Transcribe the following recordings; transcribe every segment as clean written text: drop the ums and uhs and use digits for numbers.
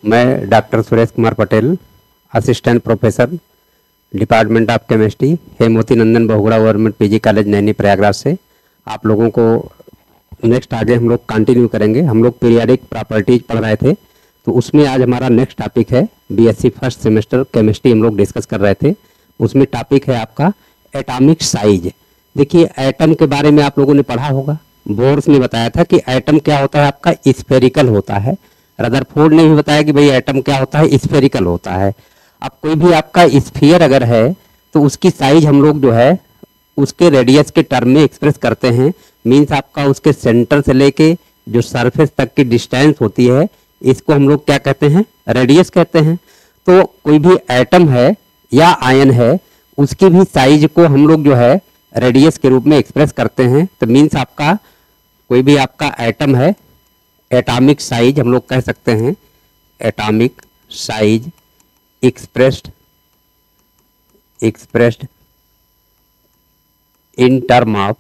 मैं doctor Suresh Kumar Patel, assistant professor department of chemistry, Hemvati Nandan Bahuguna government PG college Naini Prayagraj से आप लोगों को नेक्स्ट आगे हम लोग कंटिन्यू करेंगे। हम लोग पीरियाडिक प्रॉपर्टीज पढ़ रहे थे, तो उसमें आज हमारा नेक्स्ट टॉपिक है बीएससी फर्स्ट सेमेस्टर केमिस्ट्री हम लोग डिस्कस कर रहे थे। उसमें टॉपिक है आपका एटॉमिक साइज। देखिए, एटम के बारे में आप लोगों ने पढ़ा होगा, बोर्स ने बताया था कि एटम क्या होता है, आपका स्फेरिकल होता है। रदरफोर्ड ने भी बताया कि भाई एटम क्या होता है, स्फेरिकल होता है। अब कोई भी आपका स्फीयर अगर है तो उसकी साइज हम लोग जो है उसके रेडियस के टर्म में एक्सप्रेस करते हैं। मीन्स आपका उसके सेंटर से लेके जो सरफेस तक की डिस्टेंस होती है, इसको हम लोग क्या कहते हैं, रेडियस कहते हैं। तो कोई भी एटम है या आयन है, उसकी भी साइज को हम लोग जो है रेडियस के रूप में एक्सप्रेस करते हैं। तो मीन्स आपका कोई भी आपका एटम है, एटॉमिक साइज हम लोग कह सकते हैं, atomic size expressed in term of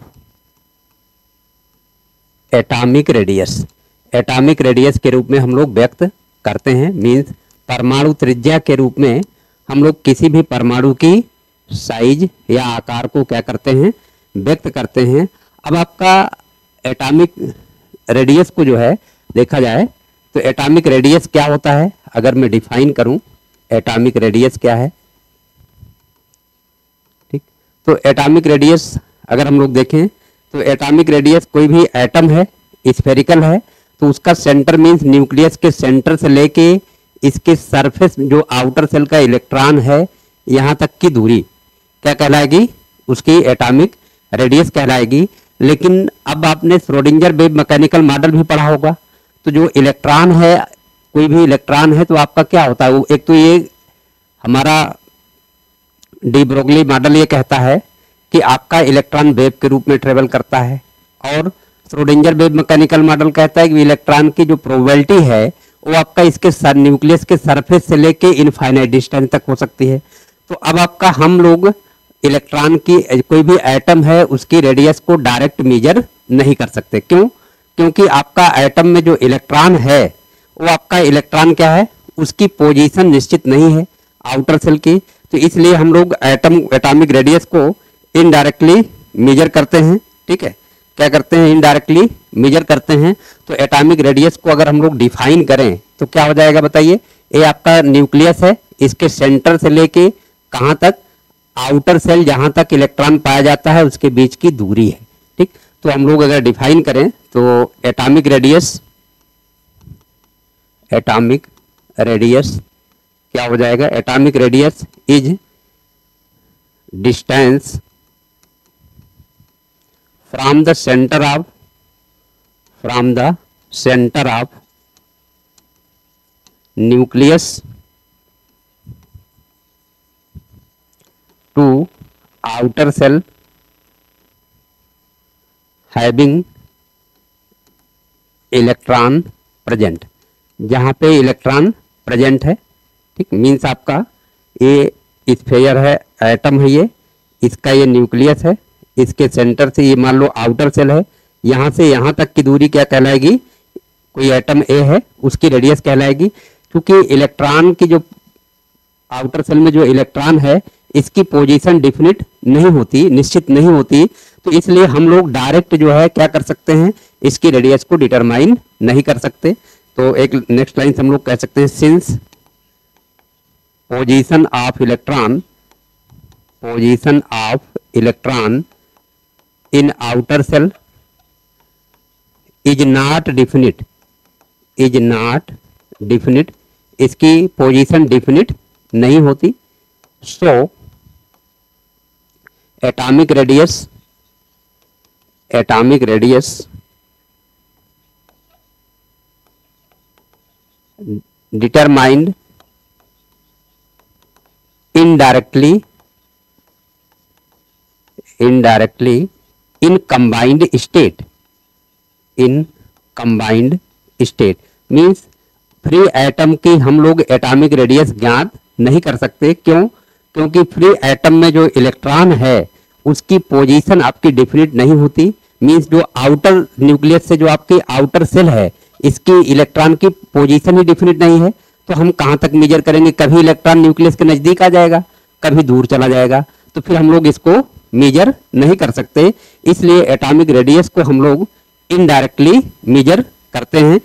atomic radius. Atomic radius के रूप में हम लोग व्यक्त करते हैं। मीन्स परमाणु त्रिज्या के रूप में हम लोग किसी भी परमाणु की साइज या आकार को क्या करते हैं, व्यक्त करते हैं। अब आपका एटॉमिक रेडियस को जो है देखा जाए तो एटॉमिक रेडियस क्या होता है, अगर मैं डिफाइन करूं एटॉमिक रेडियस क्या है, ठीक। तो एटॉमिक रेडियस अगर हम लोग देखें तो एटॉमिक रेडियस कोई भी एटम है, स्फेरिकल है, तो उसका सेंटर मीन्स न्यूक्लियस के सेंटर से लेके इसके सरफेस जो आउटर सेल का इलेक्ट्रॉन है यहाँ तक की दूरी क्या कहलाएगी, उसकी एटॉमिक रेडियस कहलाएगी। लेकिन अब आपने श्रोडिंगर वेव मैकेनिकल मॉडल भी पढ़ा होगा, तो जो इलेक्ट्रॉन है, कोई भी इलेक्ट्रॉन है तो आपका क्या होता है, वो एक तो ये हमारा डी ब्रोगली मॉडल ये कहता है कि आपका इलेक्ट्रॉन वेव के रूप में ट्रेवल करता है, और श्रोडिंगर वेव मैकेनिकल मॉडल कहता है कि इलेक्ट्रॉन की जो प्रोबेबिलिटी है वो आपका इसके न्यूक्लियस के सरफेस से लेके इनफाइनाइट डिस्टेंस तक हो सकती है। तो अब आपका हम लोग इलेक्ट्रॉन की कोई भी एटम है उसकी रेडियस को डायरेक्ट मेजर नहीं कर सकते। क्यों? क्योंकि आपका एटम में जो इलेक्ट्रॉन है वो आपका इलेक्ट्रॉन क्या है, उसकी पोजीशन निश्चित नहीं है आउटर सेल की। तो इसलिए हम लोग एटॉमिक रेडियस को इनडायरेक्टली मेजर करते हैं, ठीक है। क्या करते हैं, इनडायरेक्टली मेजर करते हैं। तो एटॉमिक रेडियस को अगर हम लोग डिफाइन करें तो क्या हो जाएगा बताइए, ये आपका न्यूक्लियस है, इसके सेंटर से लेके कहाँ तक, आउटर सेल जहां तक इलेक्ट्रॉन पाया जाता है उसके बीच की दूरी है, ठीक। तो हम लोग अगर डिफाइन करें तो एटॉमिक रेडियस क्या हो जाएगा, atomic radius is distance from the centre of nucleus to outer shell having electron present, जहां पे इलेक्ट्रॉन प्रेजेंट है, ठीक। मीन्स आपका ये स्फीयर है, एटम है, ये इसका ये न्यूक्लियस है, इसके सेंटर से ये मान लो आउटर सेल है, यहाँ से यहाँ तक की दूरी क्या कहलाएगी, कोई एटम ए है उसकी रेडियस कहलाएगी। क्योंकि इलेक्ट्रॉन की जो आउटर सेल में जो इलेक्ट्रॉन है इसकी पोजीशन डिफिनिट नहीं होती, निश्चित नहीं होती, तो इसलिए हम लोग डायरेक्ट जो है क्या कर सकते हैं, इसकी रेडियस को डिटरमाइन नहीं कर सकते। तो एक नेक्स्ट लाइन हम लोग कह सकते हैं, since position of electron in outer shell is not definite, इसकी पोजीशन डिफिनिट नहीं होती। So atomic radius determined indirectly in combined state means free atom की हम लोग एटॉमिक रेडियस ज्ञात नहीं कर सकते। क्यों? क्योंकि फ्री एटम में जो इलेक्ट्रॉन है उसकी पोजीशन आपकी डिफिनिट नहीं होती। मीन्स जो आउटर न्यूक्लियस से जो आपकी आउटर सेल है इसकी इलेक्ट्रॉन की पोजीशन ही डिफिनिट नहीं है, तो हम कहाँ तक मेजर करेंगे, कभी इलेक्ट्रॉन न्यूक्लियस के नजदीक आ जाएगा, कभी दूर चला जाएगा, तो फिर हम लोग इसको मेजर नहीं कर सकते। इसलिए एटॉमिक रेडियस को हम लोग इनडायरेक्टली मेजर करते हैं।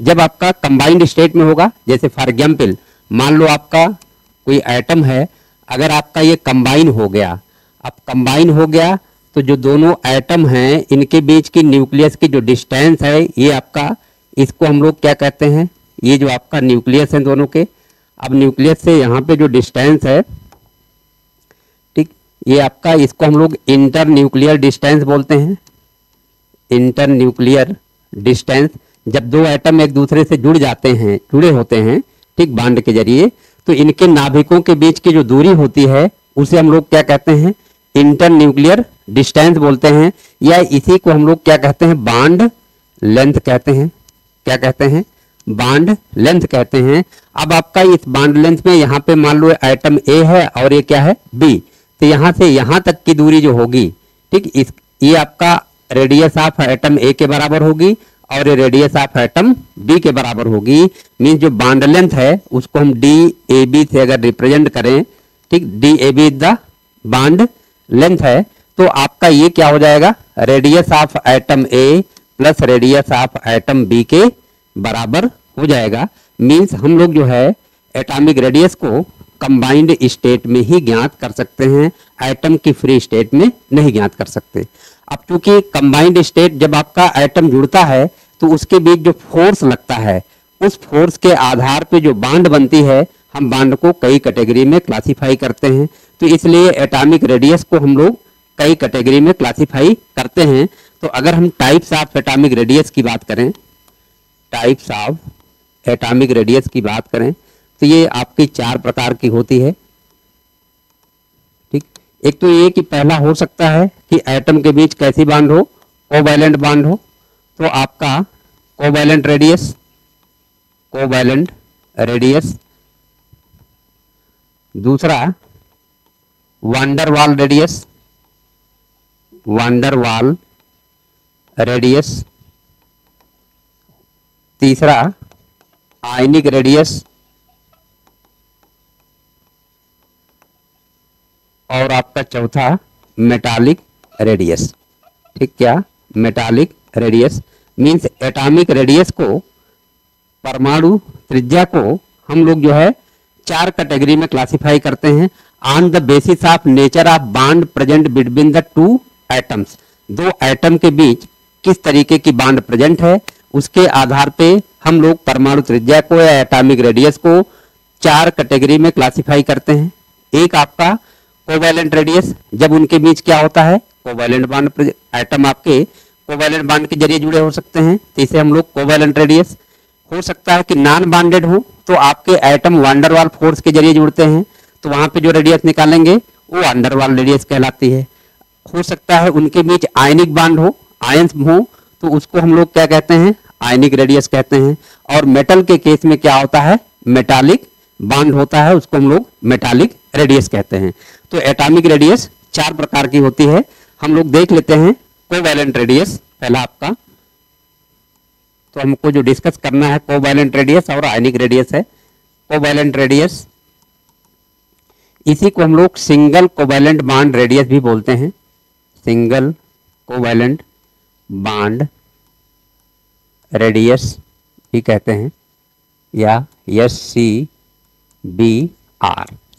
जब आपका कंबाइंड स्टेट में होगा, जैसे फॉर एग्जाम्पल मान लो आपका कोई एटम है, अगर आपका ये कंबाइन हो गया, अब कंबाइन हो गया तो जो दोनों एटम हैं इनके बीच की न्यूक्लियस की जो डिस्टेंस है, ये आपका, इसको हम लोग क्या कहते हैं, ये जो आपका न्यूक्लियस है दोनों के, अब न्यूक्लियस से यहाँ पे जो डिस्टेंस है, ठीक, ये आपका, इसको हम लोग इंटर न्यूक्लियर डिस्टेंस बोलते हैं। इंटर न्यूक्लियर डिस्टेंस, जब दो एटम एक दूसरे से जुड़ जाते हैं, जुड़े होते हैं, ठीक, बॉन्ड के जरिए, तो इनके नाभिकों के बीच की जो दूरी होती है उसे हम लोग क्या कहते हैं, इंटर न्यूक्लियर डिस्टेंस बोलते हैं, या इसी को हम लोग क्या कहते हैं, बॉन्ड लेंथ कहते हैं। क्या कहते हैं, बॉन्ड लेंथ कहते हैं। अब आपका इस बॉन्ड लेंथ में यहाँ पे मान लो एटम ए है और ये क्या है, बी, तो यहाँ से यहाँ तक की दूरी जो होगी, ठीक, इस ये आपका रेडियस ऑफ एटम ए के बराबर होगी और ये रेडियस ऑफ एटम बी के बराबर होगी। मीन्स जो बॉन्ड लेंथ है उसको हम डी ए बी से अगर रिप्रेजेंट करें, ठीक, D A B the bond length है, तो आपका ये क्या हो जाएगा, radius of atom A plus radius of atom B के बराबर हो जाएगा। मीन्स हम लोग जो है एटॉमिक रेडियस को कंबाइंड स्टेट में ही ज्ञात कर सकते हैं, एटम की फ्री स्टेट में नहीं ज्ञात कर सकते। अब चूंकि कंबाइंड स्टेट, जब आपका एटम जुड़ता है तो उसके बीच जो फोर्स लगता है, उस फोर्स के आधार पे जो बॉन्ड बनती है, हम बॉन्ड को कई कैटेगरी में क्लासिफाई करते हैं। तो इसलिए एटॉमिक रेडियस को हम लोग कई कैटेगरी में क्लासिफाई करते हैं। तो अगर हम टाइप्स ऑफ एटॉमिक रेडियस की बात करें, टाइप्स ऑफ एटॉमिक रेडियस की बात करें, तो ये आपकी 4 प्रकार की होती है। ठीक, एक तो ये कि पहला हो सकता है कि एटम के बीच कैसी बॉन्ड हो, कोवैलेंट बॉन्ड हो, तो आपका कोवैलेंट रेडियस, कोवैलेंट रेडियस। दूसरा वान डेर वाल रेडियस, वान डेर वाल रेडियस। तीसरा आयनिक रेडियस, और आपका चौथा मेटालिक रेडियस। ठीक, क्या, metallic radius. Means atomic radius को, परमाणु त्रिज्या को हम लोग जो है 4 कैटेगरी में क्लासिफाई करते हैं on the basis of nature of bond present between the 2 atoms. 2 atom के बीच किस तरीके की बॉन्ड प्रेजेंट है, उसके आधार पे हम लोग परमाणु त्रिज्या को या एटॉमिक रेडियस को 4 कैटेगरी में क्लासिफाई करते हैं। एक आपका कोवैलेंट रेडियस, जब उनके बीच क्या होता है, कोवैलेंट बॉन्ड, एटम आपके कोवैलेंट बॉन्ड के जरिए जुड़े हो सकते हैं, तो इसे हम लोग कोवैलेंट रेडियस। हो सकता है कि नॉन बॉन्डेड हो, तो आपके एटम वान डेर वाल फोर्स के जरिए जुड़ते हैं, तो वहां पे जो रेडियस निकालेंगे वो वान डेर वाल रेडियस कहलाती है। हो सकता है उनके बीच आयनिक बॉन्ड हो, आयंस हो, तो उसको हम लोग क्या कहते हैं, आयनिक रेडियस कहते हैं। और मेटल के केस में क्या होता है, मेटालिक बॉन्ड होता है, उसको हम लोग मेटालिक रेडियस कहते हैं। तो एटॉमिक रेडियस 4 प्रकार की होती है। हम लोग देख लेते हैं कोवैलेंट रेडियस पहला आपका, तो हमको जो डिस्कस करना है कोवैलेंट रेडियस और आयनिक रेडियस है। कोवैलेंट रेडियस, इसी को हम लोग सिंगल कोवैलेंट बॉन्ड रेडियस भी बोलते हैं, सिंगल कोवैलेंट बॉन्ड रेडियस भी कहते हैं, या SCBR,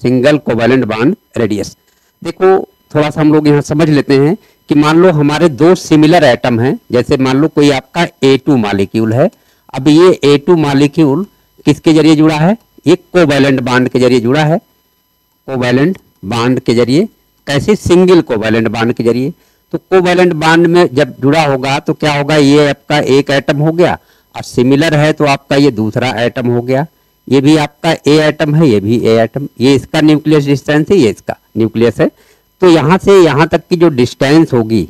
single covalent bond radius. देखो थोड़ा सा हम लोग यहाँ समझ लेते हैं कि मान लो हमारे 2 सिमिलर एटम हैं, जैसे मान लो कोई आपका A2 मॉलिक्यूल है। अब ये A2 मॉलिक्यूल किसके जरिए जुड़ा है, एक कोवैलेंट बॉन्ड के जरिए जुड़ा है, कोवैलेंट बॉन्ड के जरिए। कैसे, सिंगल कोवैलेंट बॉन्ड के जरिए। तो कोवैलेंट बॉन्ड में जब जुड़ा होगा तो क्या होगा, ये आपका एक एटम हो गया, और सिमिलर है तो आपका ये दूसरा एटम हो गया। ये भी आपका ए एटम है, ये भी ए एटम, ये इसका न्यूक्लियस डिस्टेंस है, ये इसका न्यूक्लियस है। तो यहाँ से यहाँ तक की जो डिस्टेंस होगी,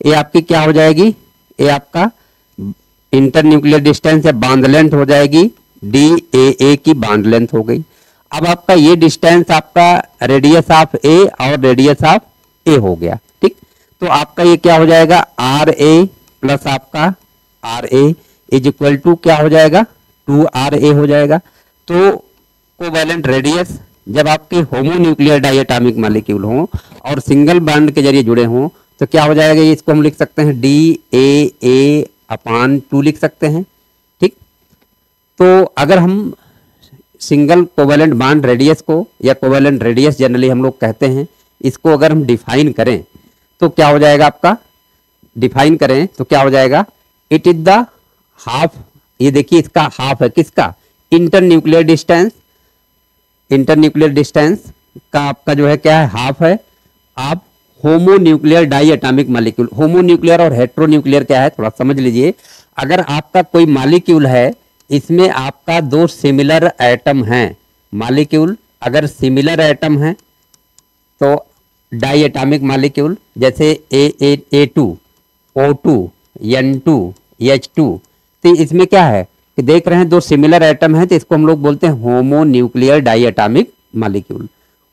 ये आपकी क्या हो जाएगी, ये आपका इंटर न्यूक्लियर डिस्टेंस है, बॉन्ड लेंथ हो जाएगी, DAA की बॉन्ड लेंथ हो गई। अब आपका ये डिस्टेंस आपका रेडियस ऑफ ए और रेडियस ऑफ ए हो गया। ठीक, तो आपका ये क्या हो जाएगा, RA प्लस आपका RA इज इक्वल टू क्या हो जाएगा, 2RA हो जाएगा। तो कोवैलेंट रेडियस जब आपके होमोन्यूक्लियर डायटोमिक मॉलिक्यूल हों और सिंगल बॉन्ड के जरिए जुड़े हों तो क्या हो जाएगा, ये इसको हम लिख सकते हैं DAA/2 लिख सकते हैं। ठीक, तो अगर हम सिंगल कोवैलेंट बॉन्ड रेडियस को या कोवैलेंट रेडियस जनरली हम लोग कहते हैं, इसको अगर हम डिफाइन करें तो क्या हो जाएगा, आपका डिफाइन करें तो क्या हो जाएगा, इट इज द हाफ, ये देखिए इसका हाफ है किसका, इंटरन्यूक्लियर डिस्टेंस, इंटरन्यूक्लियर डिस्टेंस का आपका जो है क्या है, हाफ है। आप होमोन्यूक्लियर डाइएटॉमिक मॉलिक्यूल, होमोन्यूक्लियर और हेट्रोन्यूक्लियर क्या है थोड़ा समझ लीजिए। अगर आपका कोई मॉलिक्यूल है, इसमें आपका दो सिमिलर एटम हैं, मॉलिक्यूल अगर सिमिलर एटम है तो डाइएटॉमिक मॉलिक्यूल, जैसे A2 O2 N2 H2, तो इसमें क्या है कि देख रहे हैं दो सिमिलर एटम हैं, तो इसको हम लोग बोलते हैं होमोन्यूक्लियर डाइएटॉमिक मॉलिक्यूल।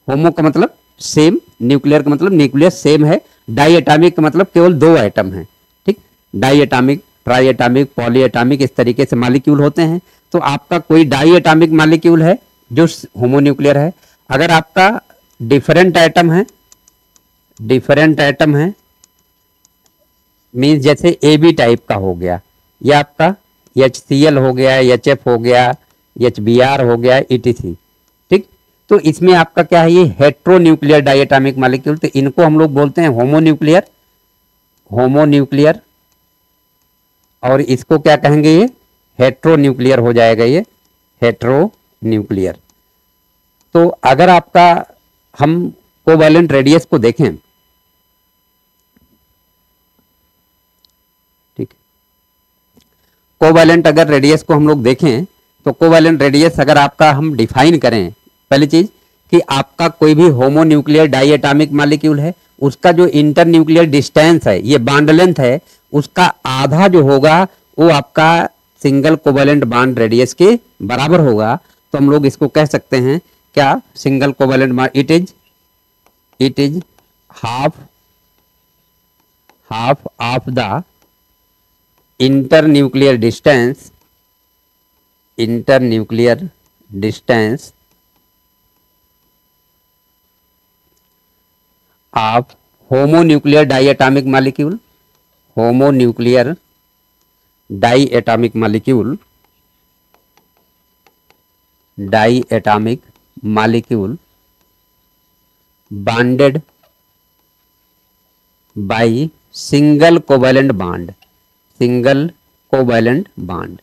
होमो का मतलब सेम, न्यूक्लियर का मतलब न्यूक्लियस सेम है, डाइएटॉमिक का मतलब केवल दो एटम हैं। ठीक, डाइएटॉमिक, ट्राइएटॉमिक, पॉलीएटॉमिक, इस तरीके से मॉलिक्यूल होते हैं। तो आपका कोई डाइएटॉमिक मॉलिक्यूल है जो होमोन्यूक्लियर है। अगर आपका डिफरेंट एटम है, डिफरेंट एटम है मीन्स जैसे AB टाइप का हो गया, या आपका HCl हो गया, HF हो गया, HBr हो गया, ETC। ठीक, तो इसमें आपका क्या है, ये हेट्रोन्यूक्लियर डाइएटॉमिक मॉलिक्यूल, तो इनको हम लोग बोलते हैं होमोन्यूक्लियर, होमोन्यूक्लियर, और इसको क्या कहेंगे, ये हेट्रोन्यूक्लियर हो जाएगा, ये हेट्रोन्यूक्लियर। तो अगर आपका हम कोवैलेंट रेडियस को देखें, ठीक, कोवैलेंट अगर रेडियस को हम लोग देखें तो कोवैलेंट रेडियस अगर आपका हम डिफाइन करें, पहली चीज कि आपका कोई भी होमोन्यूक्लियर डाइएटॉमिक मॉलिक्यूल है, उसका जो इंटरन्यूक्लियर डिस्टेंस है, ये बॉन्ड लेंथ है, उसका आधा जो होगा वो आपका सिंगल कोवैलेंट बॉन्ड रेडियस के बराबर होगा। तो हम लोग इसको कह सकते हैं क्या, single covalent bond, it is half of the internuclear distance of homonuclear diatomic molecule, homonuclear diatomic molecule, diatomic molecule bonded by single covalent bond, single covalent bond.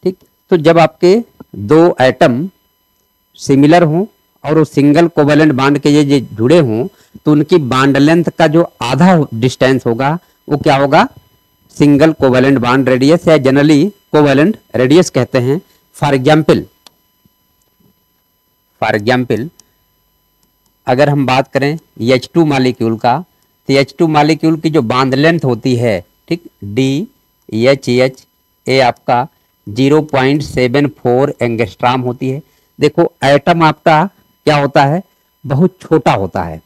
ठीक, तो जब आपके दो एटम सिमिलर हों और वो सिंगल कोवैलेंट बॉन्ड के ये जुड़े हों तो उनकी बॉन्ड लेंथ का जो आधा डिस्टेंस होगा वो क्या होगा, सिंगल कोवैलेंट बॉन्ड रेडियस, या जनरली कोवैलेंट रेडियस कहते हैं। फॉर एग्जाम्पल अगर हम बात करें H2 मॉलिक्यूल का, तो H2 मॉलिक्यूल की जो बॉन्ड लेंथ होती है, ठीक, DHH, ये आपका 0.74 एंगस्ट्रॉम होती है। देखो एटम आपका क्या होता है, बहुत छोटा होता है।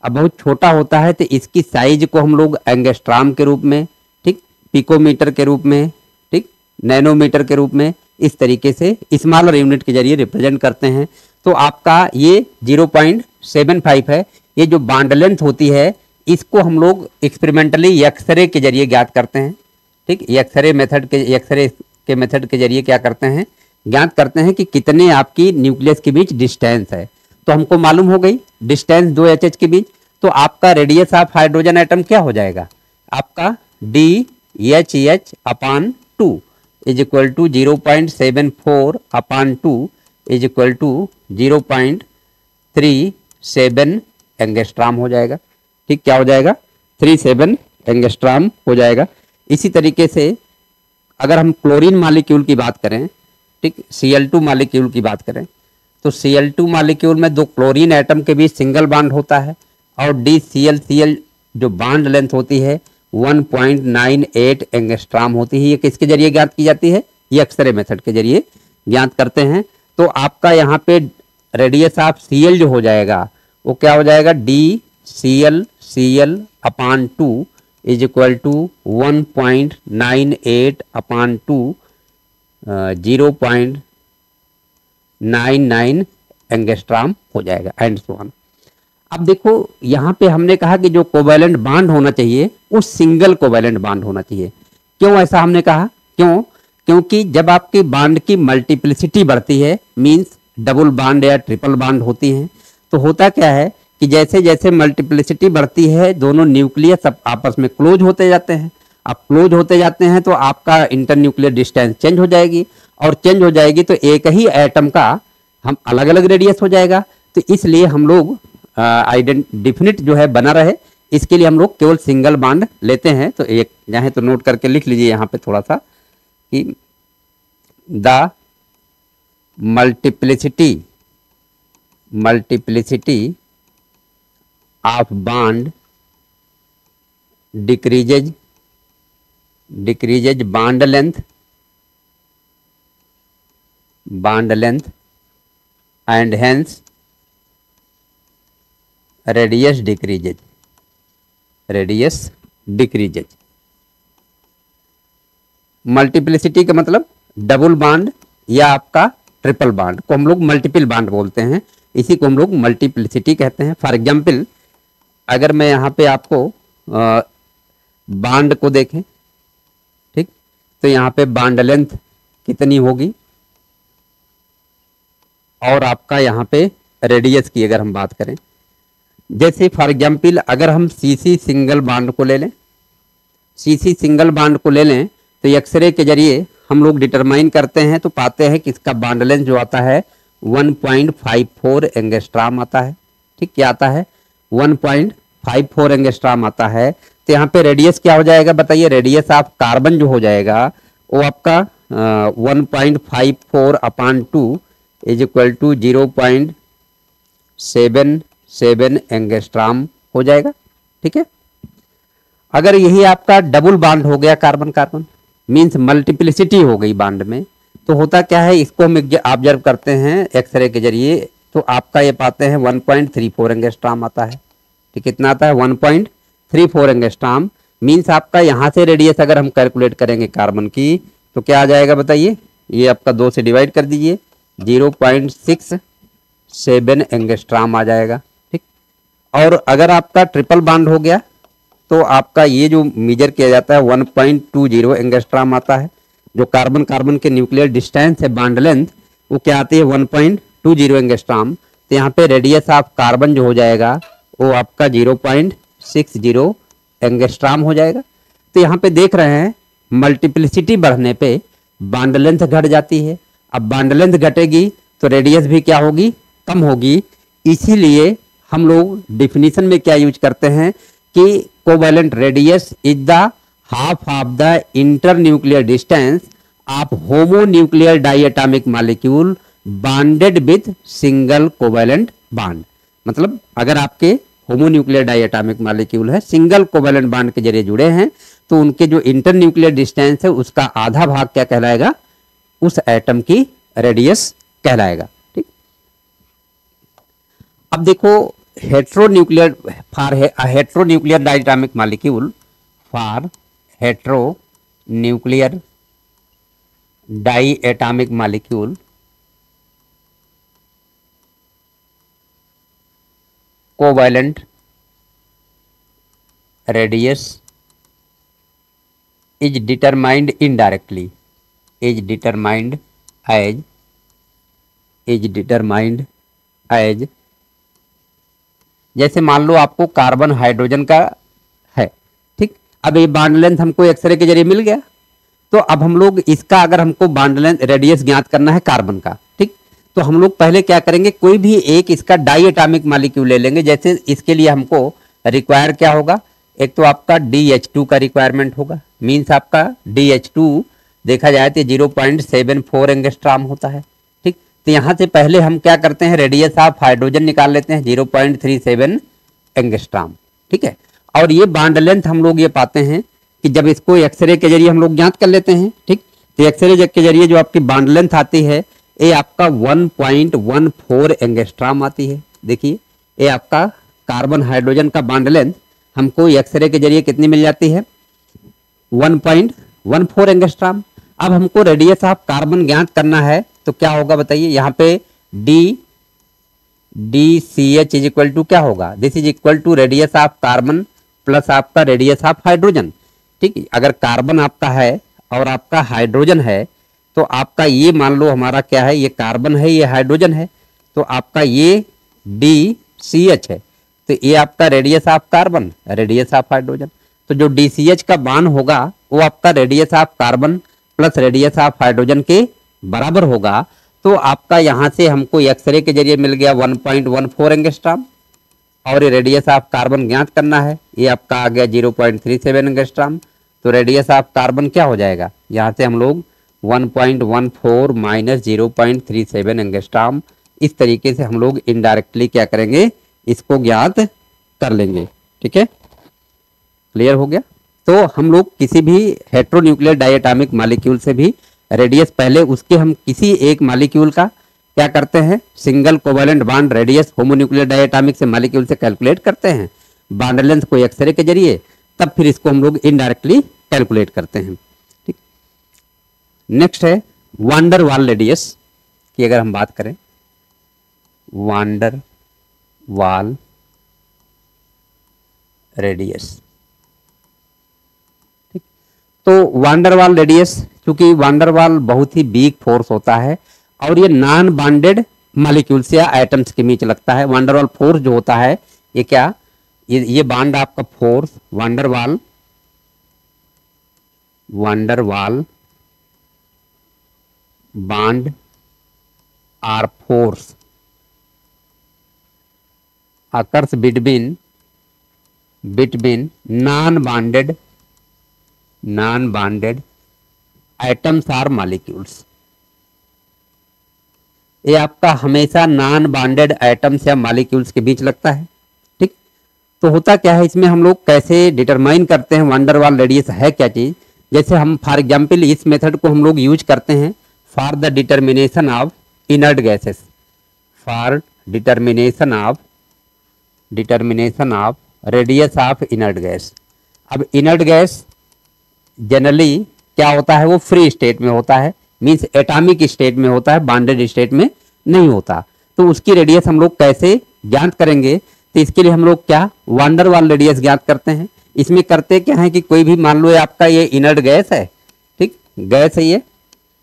अब बहुत छोटा होता है तो इसकी साइज को हम लोग एंगस्ट्रॉम के रूप में, ठीक, पिकोमीटर के रूप में, ठीक, नैनोमीटर के रूप में, इस तरीके से स्मॉलर यूनिट के जरिए रिप्रेजेंट करते हैं। तो आपका ये 0.75 है। ये जो बॉन्ड लेंथ होती है इसको हम लोग एक्सपेरिमेंटली एक्सरे के जरिए ज्ञात करते हैं। ठीक, एक्सरे के मेथड के जरिए क्या करते हैं, ज्ञात करते हैं कि कितने आपकी न्यूक्लियस के बीच डिस्टेंस है। तो हमको मालूम हो गई डिस्टेंस 2 HH के बीच, तो आपका रेडियस ऑफ हाइड्रोजन एटम क्या हो जाएगा, आपका DHH/2 is equal to 0.74/2 is equal to 0.37 angstrom हो जाएगा। ठीक, क्या हो जाएगा, 37 एंगस्ट्रॉम हो जाएगा। इसी तरीके से अगर हम क्लोरीन मॉलिक्यूल की बात करें, ठीक, Cl2 मॉलिक्यूल की बात करें, तो Cl2 मॉलिक्यूल में दो क्लोरीन एटम के बीच सिंगल बॉन्ड होता है और DCl जो बॉन्ड लेंथ होती है 1.98 एंगस्ट्रॉम होती है। ये किसके जरिए ज्ञात की जाती है, ये एक्सरे मेथड के जरिए ज्ञात करते हैं। तो आपका यहाँ पे रेडियस ऑफ Cl जो हो जाएगा वो क्या हो जाएगा, DCl/2 is equal to 1.98/2 0.99 angstrom हो जाएगा एंड सो ऑन। अब देखो यहाँ पे हमने कहा कि जो कोवैलेंट बॉन्ड होना चाहिए वो सिंगल कोवैलेंट बॉन्ड होना चाहिए। क्यों ऐसा हमने कहा? क्योंकि जब आपकी बॉन्ड की मल्टीप्लिसिटी बढ़ती है, मींस डबल बॉन्ड या ट्रिपल बॉन्ड होती हैं, तो होता क्या है कि जैसे जैसे मल्टीप्लिसिटी बढ़ती है दोनों न्यूक्लियस सब आपस में क्लोज होते जाते हैं। अब क्लोज होते जाते हैं तो आपका इंटरन्यूक्लियर डिस्टेंस चेंज हो जाएगी, और चेंज हो जाएगी तो एक ही एटम का हम अलग अलग रेडियस हो जाएगा। तो इसलिए हम लोग डेफिनिट जो है बना रहे, इसके लिए हम लोग केवल सिंगल बॉन्ड लेते हैं। तो एक चाहे तो नोट करके लिख लीजिए यहाँ पे थोड़ा सा कि the multiplicity of bond decreases bond length and hence radius decreases। Multiplicity का मतलब डबल बॉन्ड या आपका ट्रिपल बॉन्ड को हम लोग मल्टीपल बॉन्ड बोलते हैं, इसी को हम लोग मल्टीप्लिसिटी कहते हैं। फॉर एग्जाम्पल अगर मैं यहाँ पे आपको बॉन्ड को देखें, ठीक, तो यहाँ पे बॉन्ड लेंथ कितनी होगी और आपका यहाँ पे रेडियस की अगर हम बात करें, जैसे फॉर एग्जाम्पल अगर हम सीसी सिंगल बॉन्ड को ले लें, सीसी सिंगल बॉन्ड को ले लें तो एक्सरे के जरिए हम लोग डिटरमाइन करते हैं तो पाते हैं कि इसका बॉन्ड लेंथ जो आता है 1.54 एंगस्ट्राम आता है। ठीक, क्या आता है? 1.54 एंगस्ट्राम आता है। तो यहाँ पे रेडियस क्या हो जाएगा बताइए? रेडियस ऑफ कार्बन जो हो जाएगा वो आपका 1.54/2 इज इक्वल टू 0.77 एंगस्ट्राम हो जाएगा। ठीक है, अगर यही आपका डबल बॉन्ड हो गया कार्बन कार्बन, मीन्स मल्टीप्लिसिटी हो गई बॉन्ड में, तो होता क्या है, इसको हम ऑब्जर्व करते हैं एक्सरे के जरिए, तो आपका ये पाते हैं 1.34 एंगस्ट्राम आता है। ठीक, कितना आता है? 1.34 एंगस्ट्राम। मीन्स आपका यहाँ से रेडियस अगर हम कैलकुलेट करेंगे कार्बन की तो क्या आ जाएगा बताइए? ये आपका 2 से डिवाइड कर दीजिए, 0.67 एंगस्ट्राम आ जाएगा। ठीक, और अगर आपका ट्रिपल बॉन्ड हो गया तो आपका ये जो मेजर किया जाता है 1.20 एंगस्ट्राम आता है। जो कार्बन कार्बन के न्यूक्लियर डिस्टेंस है बॉन्ड लेंथ वो क्या आती है? 1.20 एंगस्ट्राम। तो यहाँ पे रेडियस ऑफ कार्बन जो हो जाएगा वो आपका 0.60 एंगस्ट्राम हो जाएगा। तो यहाँ पे देख रहे हैं मल्टीप्लिसिटी बढ़ने पे बॉन्ड लेंथ घट जाती है। अब बॉन्ड लेंथ घटेगी तो रेडियस भी क्या होगी? कम होगी। इसीलिए हम लोग डिफिनीशन में क्या यूज करते हैं कि covalent radius is the half of the internuclear distance of homonuclear diatomic molecule bonded with single covalent bond. मतलब अगर आपके होमोन्यूक्लियर डाइएटॉमिक मॉलिक्यूल है, सिंगल कोवैलेंट बॉन्ड के जरिए जुड़े हैं, तो उनके जो इंटरन्यूक्लियर डिस्टेंस है उसका आधा भाग क्या कहलाएगा? उस एटम की रेडियस कहलाएगा। ठीक, अब देखो heteronuclear for heteronuclear diatomic molecule, for heteronuclear diatomic molecule covalent radius is determined indirectly, is determined as जैसे मान लो आपको कार्बन हाइड्रोजन का है। ठीक, अब ये बॉन्ड लेंथ हमको एक्सरे के जरिए मिल गया, तो अब हम लोग इसका अगर हमको बॉन्ड लेंथ रेडियस ज्ञात करना है कार्बन का, ठीक, तो हम लोग पहले क्या करेंगे, कोई भी एक इसका डाइएटॉमिक मॉलिक्यूल ले लेंगे। जैसे इसके लिए हमको रिक्वायर क्या होगा? एक तो आपका DH2 का रिक्वायरमेंट होगा, मीन्स आपका DH2 देखा जाए तो 0.74 एंगस्ट्राम होता है। ठीक, तो यहाँ से पहले हम क्या करते हैं, रेडियस ऑफ हाइड्रोजन निकाल लेते हैं 0.37 एंगस्ट्राम। ठीक है, और ये बॉन्ड लेंथ हम लोग ये पाते हैं कि जब इसको एक्सरे के जरिए हम लोग ज्ञात कर लेते हैं। ठीक, तो एक्सरे के जरिए जो आपकी बॉन्ड लेंथ आती है ये आपका 1.14 एंगस्ट्राम आती है। देखिए ये आपका कार्बन हाइड्रोजन का बॉन्ड लेंथ हमको एक्सरे के जरिए कितनी मिल जाती है? 1.14 एंगस्ट्राम। अब हमको रेडियस ऑफ कार्बन ज्ञात करना है, तो क्या होगा बताइए, यहाँ पे D C H is equal to क्या होगा, this is equal to radius of carbon plus आपका रेडियस ऑफ हाइड्रोजन। ठीक, अगर कार्बन आपका है और आपका हाइड्रोजन है, तो आपका ये मान लो हमारा क्या है, ये कार्बन है, ये हाइड्रोजन है, तो आपका ये डी सी एच है, तो ये आपका radius of carbon, radius of hydrogen. तो जो डी सी एच का मान होगा वो आपका radius of carbon plus radius of hydrogen के बराबर होगा। तो आपका यहाँ से हमको एक्सरे के जरिए मिल गया 1.14 एंगस्ट्रॉम, और ये रेडियस ऑफ कार्बन ज्ञात करना है, ये आपका आ गया 0.37 एंगस्ट्रॉम। तो रेडियस ऑफ कार्बन क्या हो जाएगा, यहाँ से हम लोग 1.14 माइनस 0.37 एंगस्ट्रॉम, इस तरीके से हम लोग इनडायरेक्टली क्या करेंगे, इसको ज्ञात कर लेंगे। ठीक है, क्लियर हो गया। तो हम लोग किसी भी हेट्रोन्यूक्लियर डायटोमिक मॉलिक्यूल से भी रेडियस, पहले उसके हम किसी एक मॉलिक्यूल का क्या करते हैं, single covalent bond radius homonuclear diatomic से मॉलिक्यूल से कैलकुलेट करते हैं बॉन्ड लेंथ को एक्सरे के जरिए, तब फिर इसको हम लोग इनडायरेक्टली कैलकुलेट करते हैं। ठीक, नेक्स्ट है वांडर वाल रेडियस की अगर हम बात करें, वांडर वाल रेडियस। ठीक, तो वांडरवाल रेडियस, क्योंकि वांडरवाल बहुत ही वीक फोर्स होता है और ये नॉन बॉन्डेड मॉलिक्यूल्स या एटम्स के बीच लगता है। वांडरवाल फोर्स जो होता है ये क्या, ये बॉन्ड आपका force, van der Waals bond or force occurs between non-bonded atoms or molecules। ये आपका हमेशा नॉन बॉन्डेड एटम्स या मॉलिक्यूल्स के बीच लगता है। ठीक, तो होता क्या है इसमें, हम लोग कैसे डिटरमाइन करते हैं वांडरवाल रेडियस है क्या चीज। जैसे हम फॉर एग्जांपल इस मेथड को हम लोग यूज करते हैं for the determination of inert gases, for determination of radius of inert gas. अब इनर्ट गैस जनरली क्या होता है, वो फ्री स्टेट में होता है, मींस एटॉमिक स्टेट में होता है, बॉन्डेड स्टेट में नहीं होता। तो उसकी रेडियस हम लोग कैसे ज्ञात करेंगे, तो इसके लिए हम लोग क्या वांडरवाल रेडियस ज्ञात करते हैं। इसमें करते क्या है कि कोई भी मान लो आपका ये इनर्ट गैस है, ठीक, गैस है ये।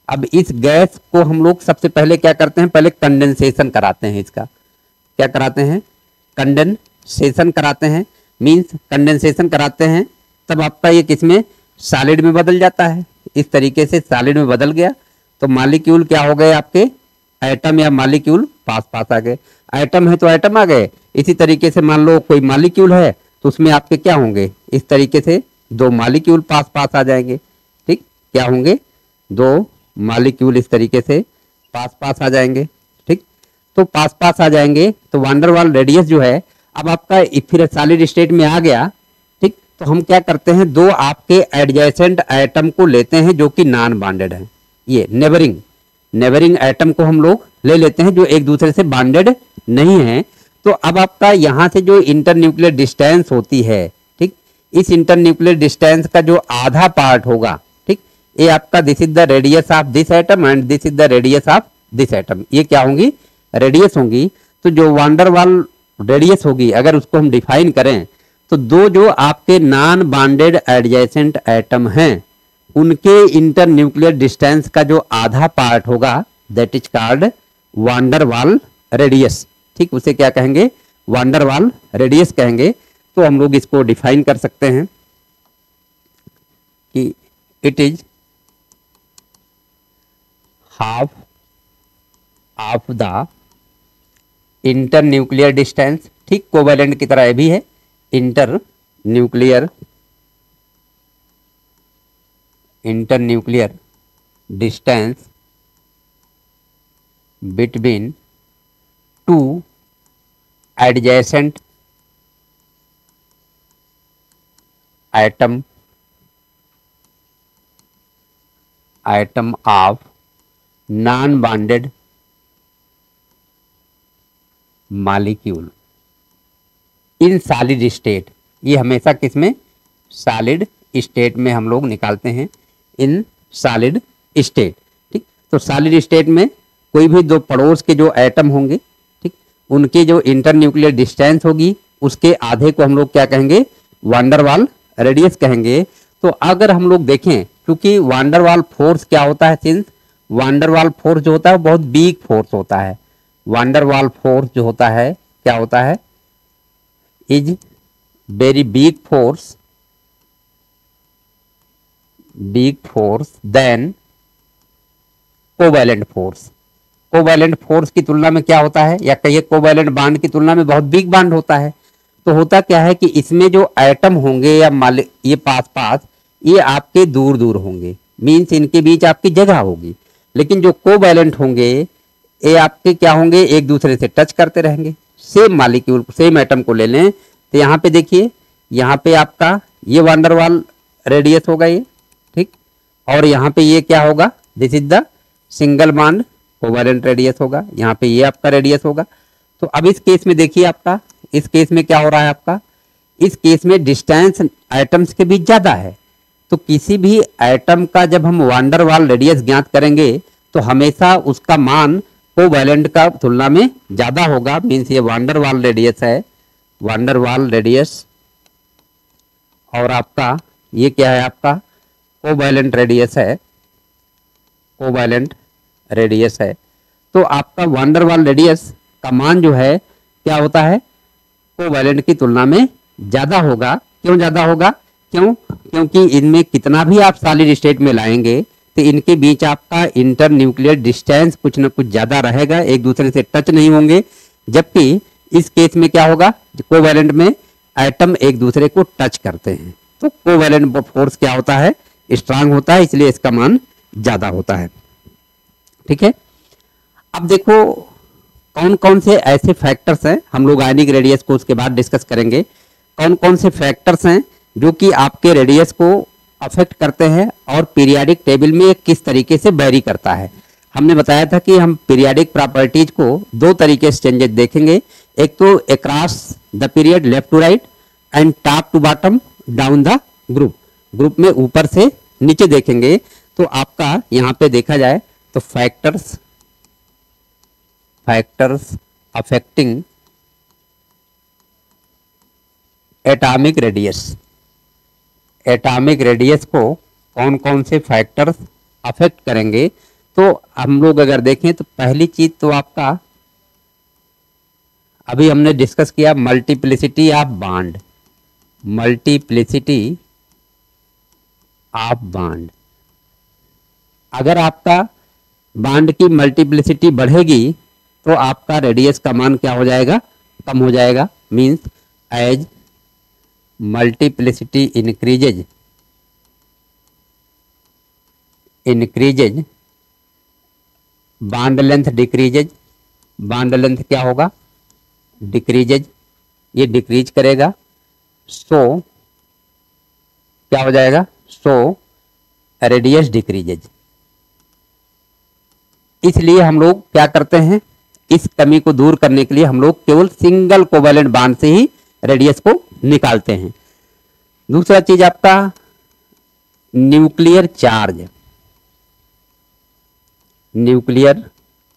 अब इस गैस को हम लोग सबसे पहले क्या करते हैं, पहले कंडेंसेशन कराते हैं, इसका क्या कराते हैं, कंडेंसेशन कराते हैं, मींस कंडेंसेशन कराते हैं, तब आपका ये किसमें, सॉलिड में बदल जाता है। इस तरीके से सॉलिड में बदल गया तो मॉलिक्यूल क्या हो गए आपके, एटम या मॉलिक्यूल पास पास आ गए। एटम है तो एटम आ गए। इसी तरीके से मान लो कोई मॉलिक्यूल है तो उसमें आपके क्या होंगे, इस तरीके से दो मॉलिक्यूल पास पास आ जाएंगे। ठीक, क्या होंगे, दो मॉलिक्यूल इस तरीके से पास पास आ जाएंगे। ठीक, तो पास पास आ जाएंगे तो वांडरवाल रेडियस जो है अब आपका फिर सॉलिड स्टेट में आ गया। ठीक, तो हम क्या करते हैं, दो आपके एडजेसेंट एटम को लेते हैं जो कि नॉन बॉन्डेड है, ये नेबरिंग एटम को हम लोग ले लेते हैं जो एक दूसरे से बॉन्डेड नहीं है। तो अब आपका यहाँ से जो इंटरन्यूक्लियर डिस्टेंस होती है, ठीक, इस इंटरन्यूक्लियर डिस्टेंस का जो आधा पार्ट होगा, ठीक, ये आपका this is the radius of this atom and this is the radius of this atom, ये क्या होंगी, रेडियस होंगी। तो जो वांडरवाल रेडियस होगी अगर उसको हम डिफाइन करें तो दो जो आपके नॉन बॉन्डेड एडजेसेंट एटम हैं उनके इंटरन्यूक्लियर डिस्टेंस का जो आधा पार्ट होगा that is called van der Waal radius. ठीक, उसे क्या कहेंगे, वांडरवाल रेडियस कहेंगे। तो हम लोग इसको डिफाइन कर सकते हैं कि it is half of the internuclear distance. ठीक, कोवैलेंट की तरह भी है, internuclear distance between two adjacent atom of non bonded molecule in solid state. ये हमेशा किसमें, सॉलिड स्टेट में हम लोग निकालते हैं, इन सॉलिड स्टेट। ठीक, तो सॉलिड स्टेट में कोई भी दो पड़ोस के जो एटम होंगे, ठीक, उनके जो इंटर न्यूक्लियर डिस्टेंस होगी उसके आधे को हम लोग क्या कहेंगे, वांडरवाल रेडियस कहेंगे। तो अगर हम लोग देखें, क्योंकि वांडरवाल फोर्स क्या होता है, सिंस वांडरवाल फोर्स जो होता है वो बहुत वीक फोर्स होता है। वांडरवाल फोर्स जो होता है क्या होता है, is very weak force than covalent force. Covalent force की तुलना में क्या होता है, या कहिए कोवैलेंट बांड की तुलना में बहुत वीक बांड होता है। तो होता क्या है कि इसमें जो एटम होंगे या ये पास पास, ये आपके दूर दूर होंगे, मीन्स इनके बीच आपकी जगह होगी। लेकिन जो कोवैलेंट होंगे ये आपके क्या होंगे, एक दूसरे से टच करते रहेंगे। सेम मॉलिक्यूल, सेम एटम को ले लें तो यहाँ पे देखिए, यहाँ पे आपका ये वांडरवाल रेडियस होगा ये, ठीक, और यहाँ पे ये क्या होगा, this is the single bond covalent radius होगा, यहाँ पे ये आपका रेडियस होगा। तो अब इस केस में देखिए आपका, इस केस में क्या हो रहा है आपका, इस केस में डिस्टेंस एटम्स के बीच ज्यादा है। तो किसी भी एटम का जब हम वांडरवाल रेडियस ज्ञात करेंगे तो हमेशा उसका मान कोवैलेंट का तुलना में ज्यादा होगा। मीन्स ये वांडरवाल रेडियस है, वांडरवाल रेडियस, और आपका ये क्या है, आपका कोवैलेंट रेडियस है, कोवैलेंट रेडियस है। तो आपका वांडरवाल रेडियस का मान जो है क्या होता है, कोवैलेंट की तुलना में ज्यादा होगा। क्यों ज्यादा होगा, क्योंकि इनमें कितना भी आप सॉलिड स्टेट में लाएंगे तो इनके बीच आपका इंटर न्यूक्लियर डिस्टेंस कुछ ना कुछ ज्यादा रहेगा, एक दूसरे से टच नहीं होंगे। जबकि इस केस में क्या होगा, कोवैलेंट में एटम एक दूसरे को टच करते हैं, तो कोवैलेंट फोर्स क्या होता है, स्ट्रांग होता है, इसलिए इसका मान ज्यादा होता है। ठीक है, अब देखो कौन कौन से ऐसे फैक्टर्स हैं, हम लोग आयनिक रेडियस को उसके बाद डिस्कस करेंगे, कौन कौन से फैक्टर्स हैं जो कि आपके रेडियस को अफेक्ट करते हैं और पीरियाडिक टेबल में किस तरीके से वेरी करता है। हमने बताया था कि हम पीरियाडिक प्रॉपर्टीज को दो तरीके से चेंजेस देखेंगे, एक तो across the period left to right and top to bottom down the group, group में ऊपर से नीचे देखेंगे। तो आपका यहाँ पे देखा जाए तो factors affecting atomic radius, atomic radius को कौन कौन से फैक्टर्स अफेक्ट करेंगे। तो हम लोग अगर देखें तो पहली चीज तो आपका अभी हमने डिस्कस किया multiplicity of bond, multiplicity of bond. अगर आपका बॉन्ड की मल्टीप्लिसिटी बढ़ेगी तो आपका रेडियस का मान क्या हो जाएगा, कम हो जाएगा। Means as multiplicity increases bond length decreases, bond length क्या होगा, डिक्रीजेज, ये डिक्रीज करेगा। सो क्या हो जाएगा, सो रेडियस डिक्रीजेज। इसलिए हम लोग क्या करते हैं, इस कमी को दूर करने के लिए हम लोग केवल सिंगल कोवैलेंट बॉन्ड से ही रेडियस को निकालते हैं। दूसरा चीज आपका न्यूक्लियर चार्ज, न्यूक्लियर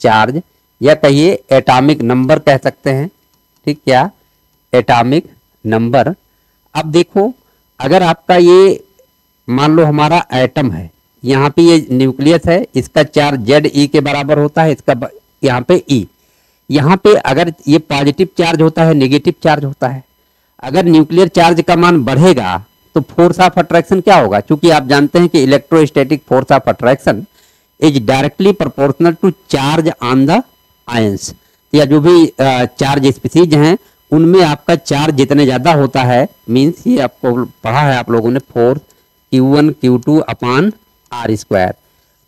चार्ज या कहिए एटॉमिक नंबर कह सकते हैं, ठीक, क्या एटॉमिक नंबर। अब देखो अगर आपका ये मान लो हमारा एटम है, यहाँ पे ये न्यूक्लियस है, इसका चार्ज Ze के बराबर होता है, इसका यहाँ पे E, यहाँ पे अगर ये पॉजिटिव चार्ज होता है नेगेटिव चार्ज होता है। अगर न्यूक्लियर चार्ज का मान बढ़ेगा तो फोर्स ऑफ अट्रैक्शन क्या होगा, क्योंकि आप जानते हैं कि electrostatic force of attraction is directly proportional to charge on the ions, या जो भी चार्ज स्पीसीज हैं उनमें आपका चार्ज जितने ज्यादा होता है, मीन्स ये आपको पढ़ा है आप लोगों ने, force Q1 Q2 upon R square.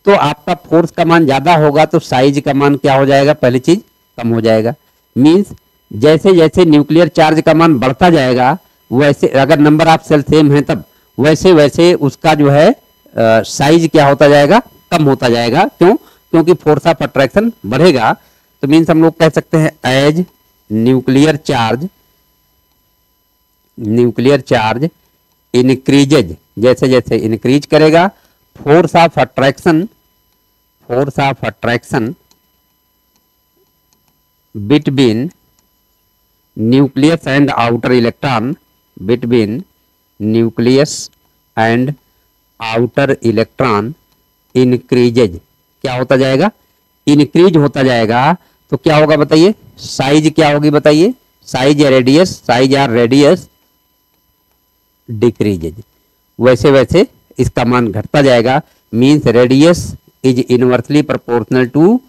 तो आपका फोर्स का मान ज्यादा होगा तो साइज का मान क्या हो जाएगा, पहली चीज कम हो जाएगा। मीन्स जैसे जैसे न्यूक्लियर चार्ज का मान बढ़ता जाएगा, वैसे अगर नंबर ऑफ सेल सेम है तब वैसे वैसे उसका जो है साइज क्या होता जाएगा, कम होता जाएगा। क्यों, क्योंकि फोर्स ऑफ अट्रैक्शन बढ़ेगा। तो मीन्स हम लोग कह सकते हैं एज न्यूक्लियर चार्ज इंक्रीजेज, जैसे जैसे इंक्रीज करेगा force of attraction force of attraction between nucleus and outer electron, between nucleus and outer electron increases, क्या होता जाएगा, इंक्रीज होता जाएगा। तो क्या होगा बताइए, साइज क्या होगी बताइए, साइज या रेडियस, साइज या रेडियस डिक्रीजेज, वैसे वैसे इसका मान घटता जाएगा। Means radius is inversely proportional to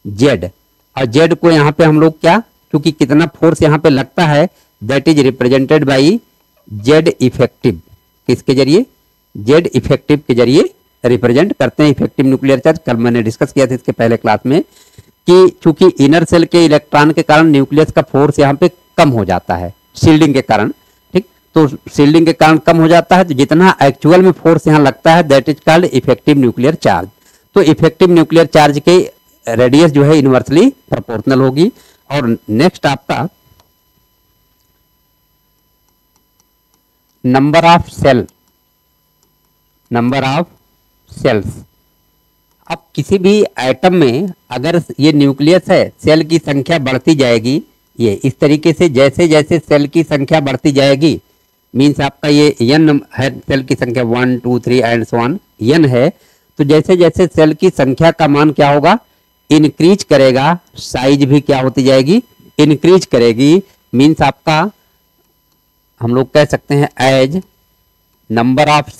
Z, और जेड को यहाँ पे हम लोग क्या, क्योंकि कितना फोर्स यहाँ पे लगता है, that is represented by Z effective, किसके जरिए, जेड इफेक्टिव के जरिए रिप्रेजेंट करते हैं इफेक्टिव न्यूक्लियर चार्ज। कल मैंने डिस्कस किया था इसके पहले क्लास में कि चूंकि इनर सेल के इलेक्ट्रॉन के कारण न्यूक्लियस का फोर्स यहाँ पे कम हो जाता है शील्डिंग के कारण, ठीक, तो शील्डिंग के कारण कम हो जाता है, तो जितना एक्चुअल में फोर्स यहाँ लगता है that is called effective nuclear charge. तो इफेक्टिव न्यूक्लियर चार्ज के रेडियस जो है इनवर्सली प्रोपोर्शनल होगी। और नेक्स्ट आपका number of shell, number of shells. अब किसी भी एटम में अगर ये न्यूक्लियस है, सेल की संख्या बढ़ती जाएगी, ये इस तरीके से जैसे जैसे सेल की संख्या बढ़ती जाएगी, मीन्स आपका ये n है, सेल की संख्या 1 2 3 एंड सो ऑन n है, तो जैसे जैसे सेल की संख्या का मान क्या होगा, इंक्रीज करेगा, साइज भी क्या होती जाएगी, इंक्रीज करेगी। मीन्स आपका हम लोग कह सकते हैं as number of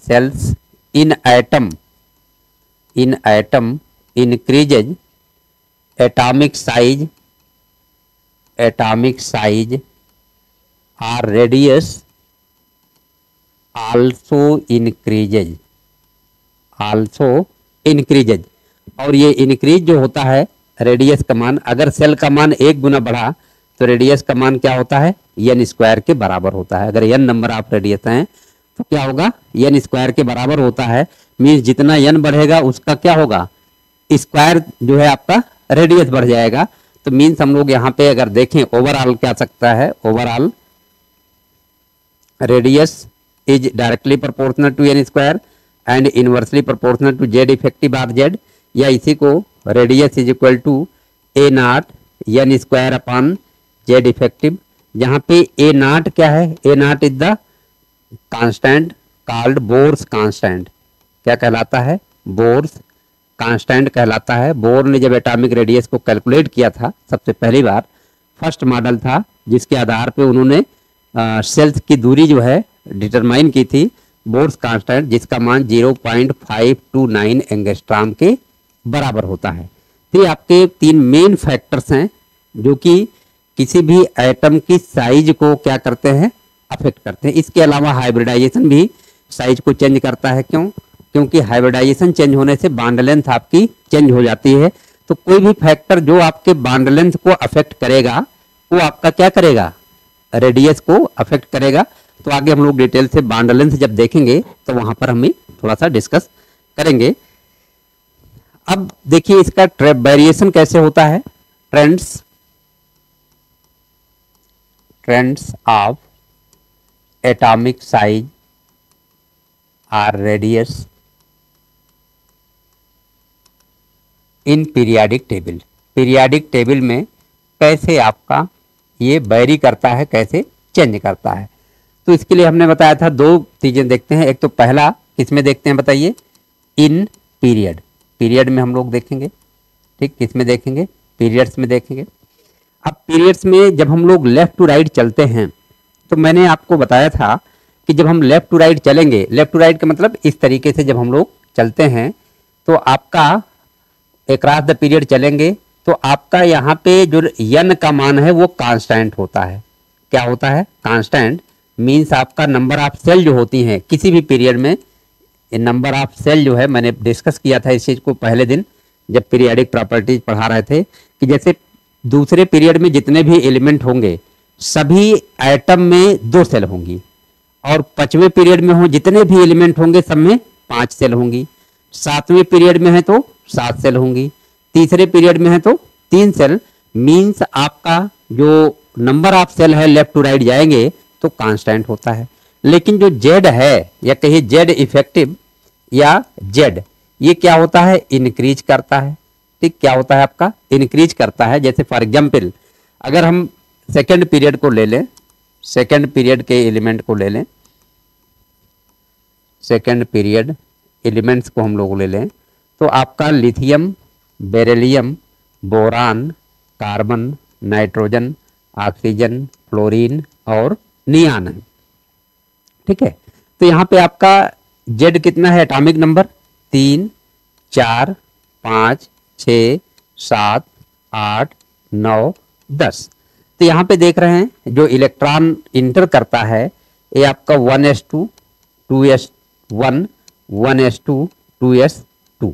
shells in atom increases, atomic size or radius also increases, और ये इंक्रीज जो होता है रेडियस का मान, अगर सेल का मान 1 गुना बढ़ा तो रेडियस का मान क्या होता है, n स्क्वायर के बराबर होता है। अगर n नंबर ऑफ रेडियस हैं तो क्या होगा, n स्क्वायर के बराबर होता है। मीन्स जितना n बढ़ेगा उसका क्या होगा, स्क्वायर जो है आपका रेडियस बढ़ जाएगा। तो मीन्स हम लोग यहाँ पे अगर देखें ओवरऑल क्या सकता है, overall radius is directly proportional to n square and inversely proportional to Z effective or Z, या इसी को radius is equal to A naught n square upon Z effective, जहाँ पे ए नॉट क्या है, A naught is the constant called Bohr's constant, क्या कहलाता है, बोर्स कांस्टेंट कहलाता है। बोर ने जब एटॉमिक रेडियस को कैलकुलेट किया था सबसे पहली बार, फर्स्ट मॉडल था जिसके आधार पे उन्होंने सेल्स की दूरी जो है डिटरमाइन की थी, बोर्स कांस्टेंट, जिसका मान 0.529 एंगस्ट्रॉम के बराबर होता है। तो ये आपके 3 मेन फैक्टर्स हैं जो कि किसी भी एटम की साइज को क्या करते हैं, अफेक्ट करते हैं। इसके अलावा हाइब्रिडाइजेशन भी साइज को चेंज करता है। क्यों? क्योंकि हाइब्रिडाइजेशन चेंज होने से बॉन्ड लेंथ आपकी चेंज हो जाती है। तो कोई भी फैक्टर जो आपके बॉन्ड लेंथ को अफेक्ट करेगा वो आपका क्या करेगा, रेडियस को अफेक्ट करेगा। तो आगे हम लोग डिटेल से बॉन्ड लेंथ जब देखेंगे तो वहां पर हम थोड़ा सा डिस्कस करेंगे। अब देखिए इसका वेरिएशन कैसे होता है, ट्रेंड्स ऑफ एटॉमिक साइज और रेडियस इन पीरियाडिक टेबल। पीरियाडिक टेबल में कैसे आपका ये वेरी करता है, कैसे चेंज करता है। तो इसके लिए हमने बताया था 2 चीजें देखते हैं। एक तो पहला किसमें देखते हैं बताइए, इन पीरियड, पीरियड में हम लोग देखेंगे, ठीक, किसमें देखेंगे, पीरियड्स में देखेंगे। अब पीरियड्स में जब हम लोग लेफ्ट टू राइट चलते हैं तो मैंने आपको बताया था कि जब हम लेफ्ट टू राइट चलेंगे, लेफ्ट टू राइट का मतलब इस तरीके से जब हम लोग चलते हैं तो आपका अक्रॉस द पीरियड चलेंगे तो आपका यहाँ पे जो n का मान है वो कांस्टेंट होता है। क्या होता है, कांस्टेंट। मीन्स आपका नंबर ऑफ सेल जो होती हैं किसी भी पीरियड में, नंबर ऑफ सेल जो है, मैंने डिस्कस किया था इस चीज़ को पहले दिन जब पीरियडिक प्रॉपर्टीज पढ़ा रहे थे कि जैसे दूसरे पीरियड में जितने भी एलिमेंट होंगे सभी एटम में 2 सेल होंगी, और 5वें पीरियड में हो जितने भी एलिमेंट होंगे सब में 5 सेल होंगी, 7वें पीरियड में है तो 7 सेल होंगी, तीसरे पीरियड में है तो 3 सेल। मीन्स आपका जो नंबर ऑफ सेल है लेफ्ट टू राइट जाएंगे तो कांस्टेंट होता है। लेकिन जो जेड है या कहिए जेड इफेक्टिव या जेड, ये क्या होता है, इंक्रीज करता है। ठीक, क्या होता है आपका, इंक्रीज करता है। जैसे फॉर एग्जाम्पल अगर हम सेकेंड पीरियड को ले लें, सेकेंड पीरियड के एलिमेंट को ले लें, सेकेंड पीरियड एलिमेंट्स को हम लोग ले लें, तो आपका lithium, beryllium, boron, carbon, nitrogen, oxygen, fluorine और नियान है। ठीक है, तो यहाँ पे आपका जेड कितना है, एटॉमिक नंबर 3, 4, 5, 6, 7, 8, 9, 10। तो यहाँ पे देख रहे हैं जो इलेक्ट्रॉन इंटर करता है ये आपका 1s2, 2s1, 1s2, 2s2।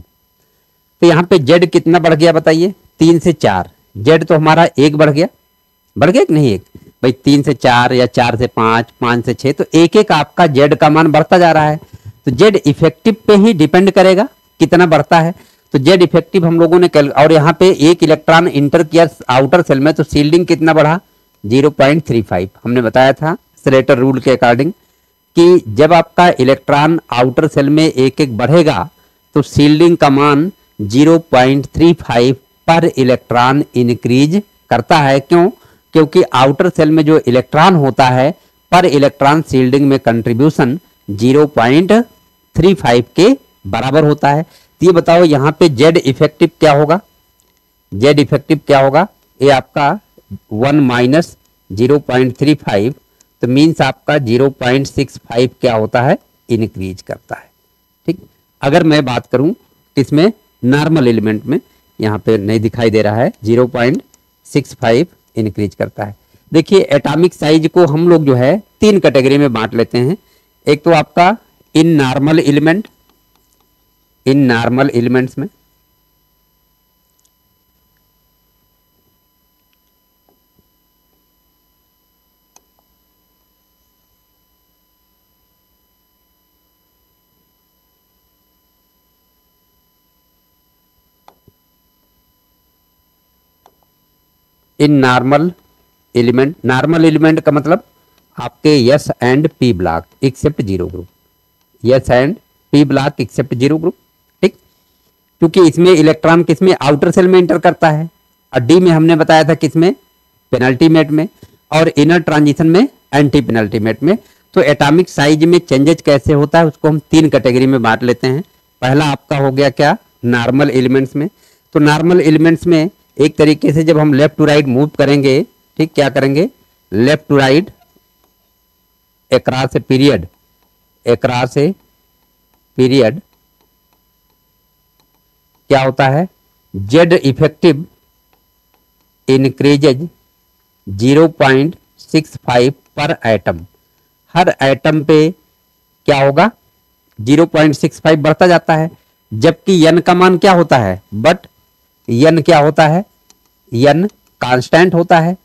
तो यहाँ पे जेड कितना बढ़ गया बताइए, 3 से 4। जेड तो हमारा 1 बढ़ गया कि नहीं, 1 भाई, 3 से 4 या 4 से 5, 5 से 6, तो एक एक आपका जेड का मान बढ़ता जा रहा है। तो जेड इफेक्टिव पे ही डिपेंड करेगा कितना बढ़ता है। तो जेड इफेक्टिव हम लोगों ने और यहाँ पे एक इलेक्ट्रॉन इंटर किया आउटर सेल में, तो सील्डिंग कितना बढ़ा, 0.35। हमने बताया था स्लेटर रूल के अकॉर्डिंग कि जब आपका इलेक्ट्रॉन आउटर सेल में एक एक बढ़ेगा तो सील्डिंग का मान 0.35 पर इलेक्ट्रॉन इंक्रीज करता है। क्यों, क्योंकि आउटर सेल में जो इलेक्ट्रॉन होता है पर इलेक्ट्रॉन सील्डिंग में कंट्रीब्यूशन 0.35 के बराबर होता है। तो ये बताओ यहाँ पे जेड इफेक्टिव क्या होगा, जेड इफेक्टिव क्या होगा, ये आपका 1 माइनस 0.35, तो मीन्स आपका 0.65 क्या होता है, इंक्रीज करता है। ठीक, अगर मैं बात करूं इसमें नॉर्मल एलिमेंट में, यहाँ पे नहीं दिखाई दे रहा है, 0.65 इंक्रीज करता है। देखिए एटॉमिक साइज को हम लोग जो है 3 कैटेगरी में बांट लेते हैं। एक तो आपका इन नॉर्मल एलिमेंट, इन नॉर्मल एलिमेंट्स में इन नॉर्मल एलिमेंट, नॉर्मल एलिमेंट का मतलब आपके S and P block except zero group, S and P block except zero group. ठीक, क्योंकि इसमें इलेक्ट्रॉन किसमें, आउटर सेल में इंटर करता है, और डी में हमने बताया था किसमें, पेनल्टीमेट में, और इनर ट्रांजिशन में एंटी पेनल्टीमेट में। तो एटॉमिक साइज में चेंजेस कैसे होता है उसको हम 3 कैटेगरी में बांट लेते हैं। पहला आपका हो गया क्या, नॉर्मल एलिमेंट्स में। तो नॉर्मल एलिमेंट्स में एक तरीके से जब हम लेफ्ट टू राइट मूव करेंगे, ठीक, क्या करेंगे, left to right across a period, across a period क्या होता है, जेड इफेक्टिव इंक्रीजेज 0.65 पर एटम। हर एटम पे क्या होगा, 0.65 बढ़ता जाता है। जबकि यन का मान क्या होता है, बट यन क्या होता है, यन कांस्टेंट होता है।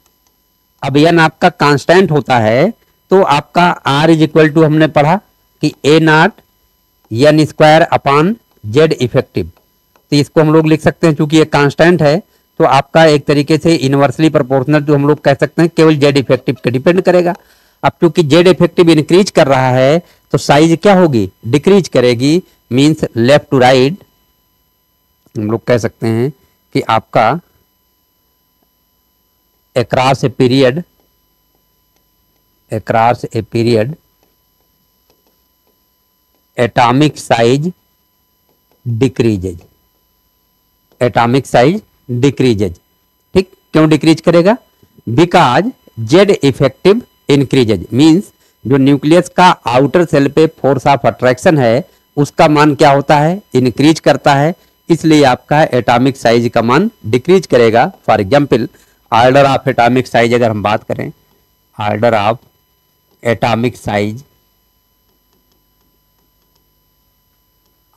अब यन आपका कांस्टेंट होता है तो आपका आर इज इक्वल टू हमने पढ़ा कि A naught N square upon Z effective. तो इसको हम लोग लिख सकते हैं, चूंकि ये कांस्टेंट है तो आपका एक तरीके से इनवर्सली प्रोपोर्शनल जो हम लोग कह सकते हैं केवल जेड इफेक्टिव पे डिपेंड करेगा। अब चूंकि जेड इफेक्टिव इंक्रीज कर रहा है तो साइज क्या होगी, डिक्रीज करेगी। मींस लेफ्ट टू राइट हम लोग कह सकते हैं कि आपका across a period, across a period atomic size decreases, atomic size decreases। ठीक, क्यों डिक्रीज करेगा, because Z effective increases. Means जो न्यूक्लियस का आउटर सेल पे फोर्स ऑफ अट्रैक्शन है उसका मान क्या होता है, इंक्रीज करता है, इसलिए आपका एटॉमिक साइज का मान डिक्रीज करेगा। For example order of atomic size अगर हम बात करें, order of atomic size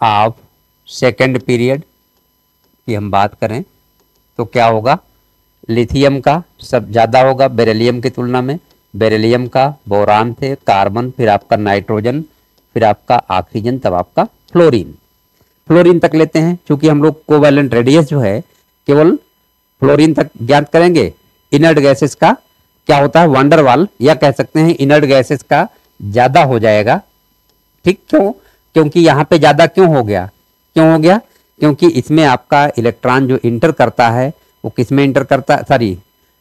of second period की हम बात करें तो क्या होगा, लिथियम का सब ज़्यादा होगा बेरिलियम की तुलना में। बेरिलियम का बोरान थे, कार्बन, फिर आपका नाइट्रोजन, फिर आपका ऑक्सीजन, तब आपका फ्लोरीन। फ्लोरीन तक लेते हैं, क्योंकि हम लोग कोवैलेंट रेडियस जो है केवल फ्लोरीन तक ज्ञात करेंगे। इनर्ट गैसेस का क्या होता है, वंडरवाल, या कह सकते हैं इनर्ट गैसेस का ज़्यादा हो जाएगा। ठीक, क्यों, क्योंकि यहाँ पे ज़्यादा क्यों हो गया, क्यों हो गया? क्योंकि इसमें आपका इलेक्ट्रॉन जो इंटर करता है वो किस में इंटर करता है, सॉरी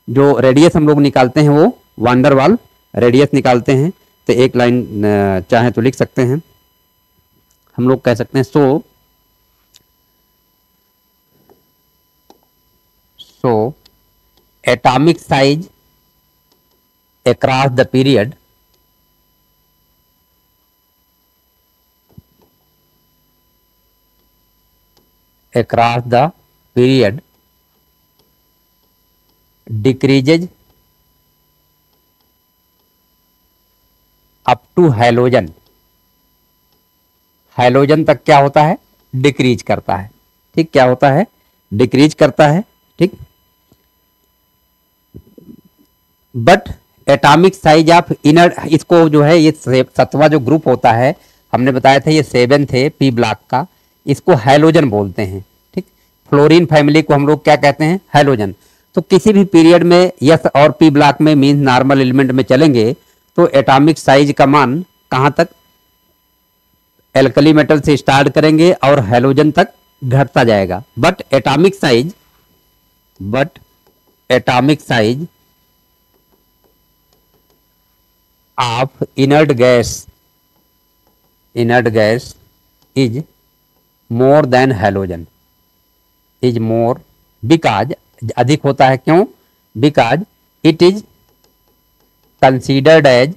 जो रेडियस हम लोग निकालते हैं वो वान डेर वाल रेडियस निकालते हैं। तो एक लाइन चाहे तो लिख सकते हैं, हम लोग कह सकते हैं so atomic size across the period decreases up to halogen. Halogen तक क्या होता है? डिक्रीज करता है। ठीक, क्या होता है? डिक्रीज करता है। ठीक, but atomic size of inner, इसको जो है ये 7वां जो ग्रुप होता है हमने बताया था ये 7th है पी ब्लॉक का, इसको हैलोजन बोलते हैं। ठीक, फ्लोरीन फैमिली को हम लोग क्या कहते हैं? हैलोजन। तो किसी भी पीरियड में एस और पी ब्लॉक में मीन नॉर्मल एलिमेंट में चलेंगे तो एटॉमिक साइज का मान कहाँ तक? एल्कली मेटल से स्टार्ट करेंगे और हैलोजन तक घटता जाएगा। But atomic size of inert gas is more than halogen, is more because अधिक होता है। क्यों? because it is considered as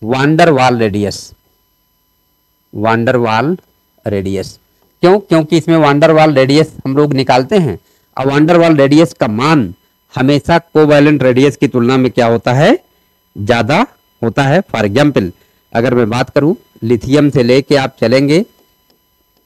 van der Waal radius। क्यों? क्योंकि इसमें van der Waal रेडियस हम लोग निकालते हैं और van der Waal रेडियस का मान हमेशा कोवैलेंट रेडियस की तुलना में क्या होता है? ज्यादा होता है। फॉर एग्जाम्पल अगर मैं बात करूं लिथियम से लेके आप चलेंगे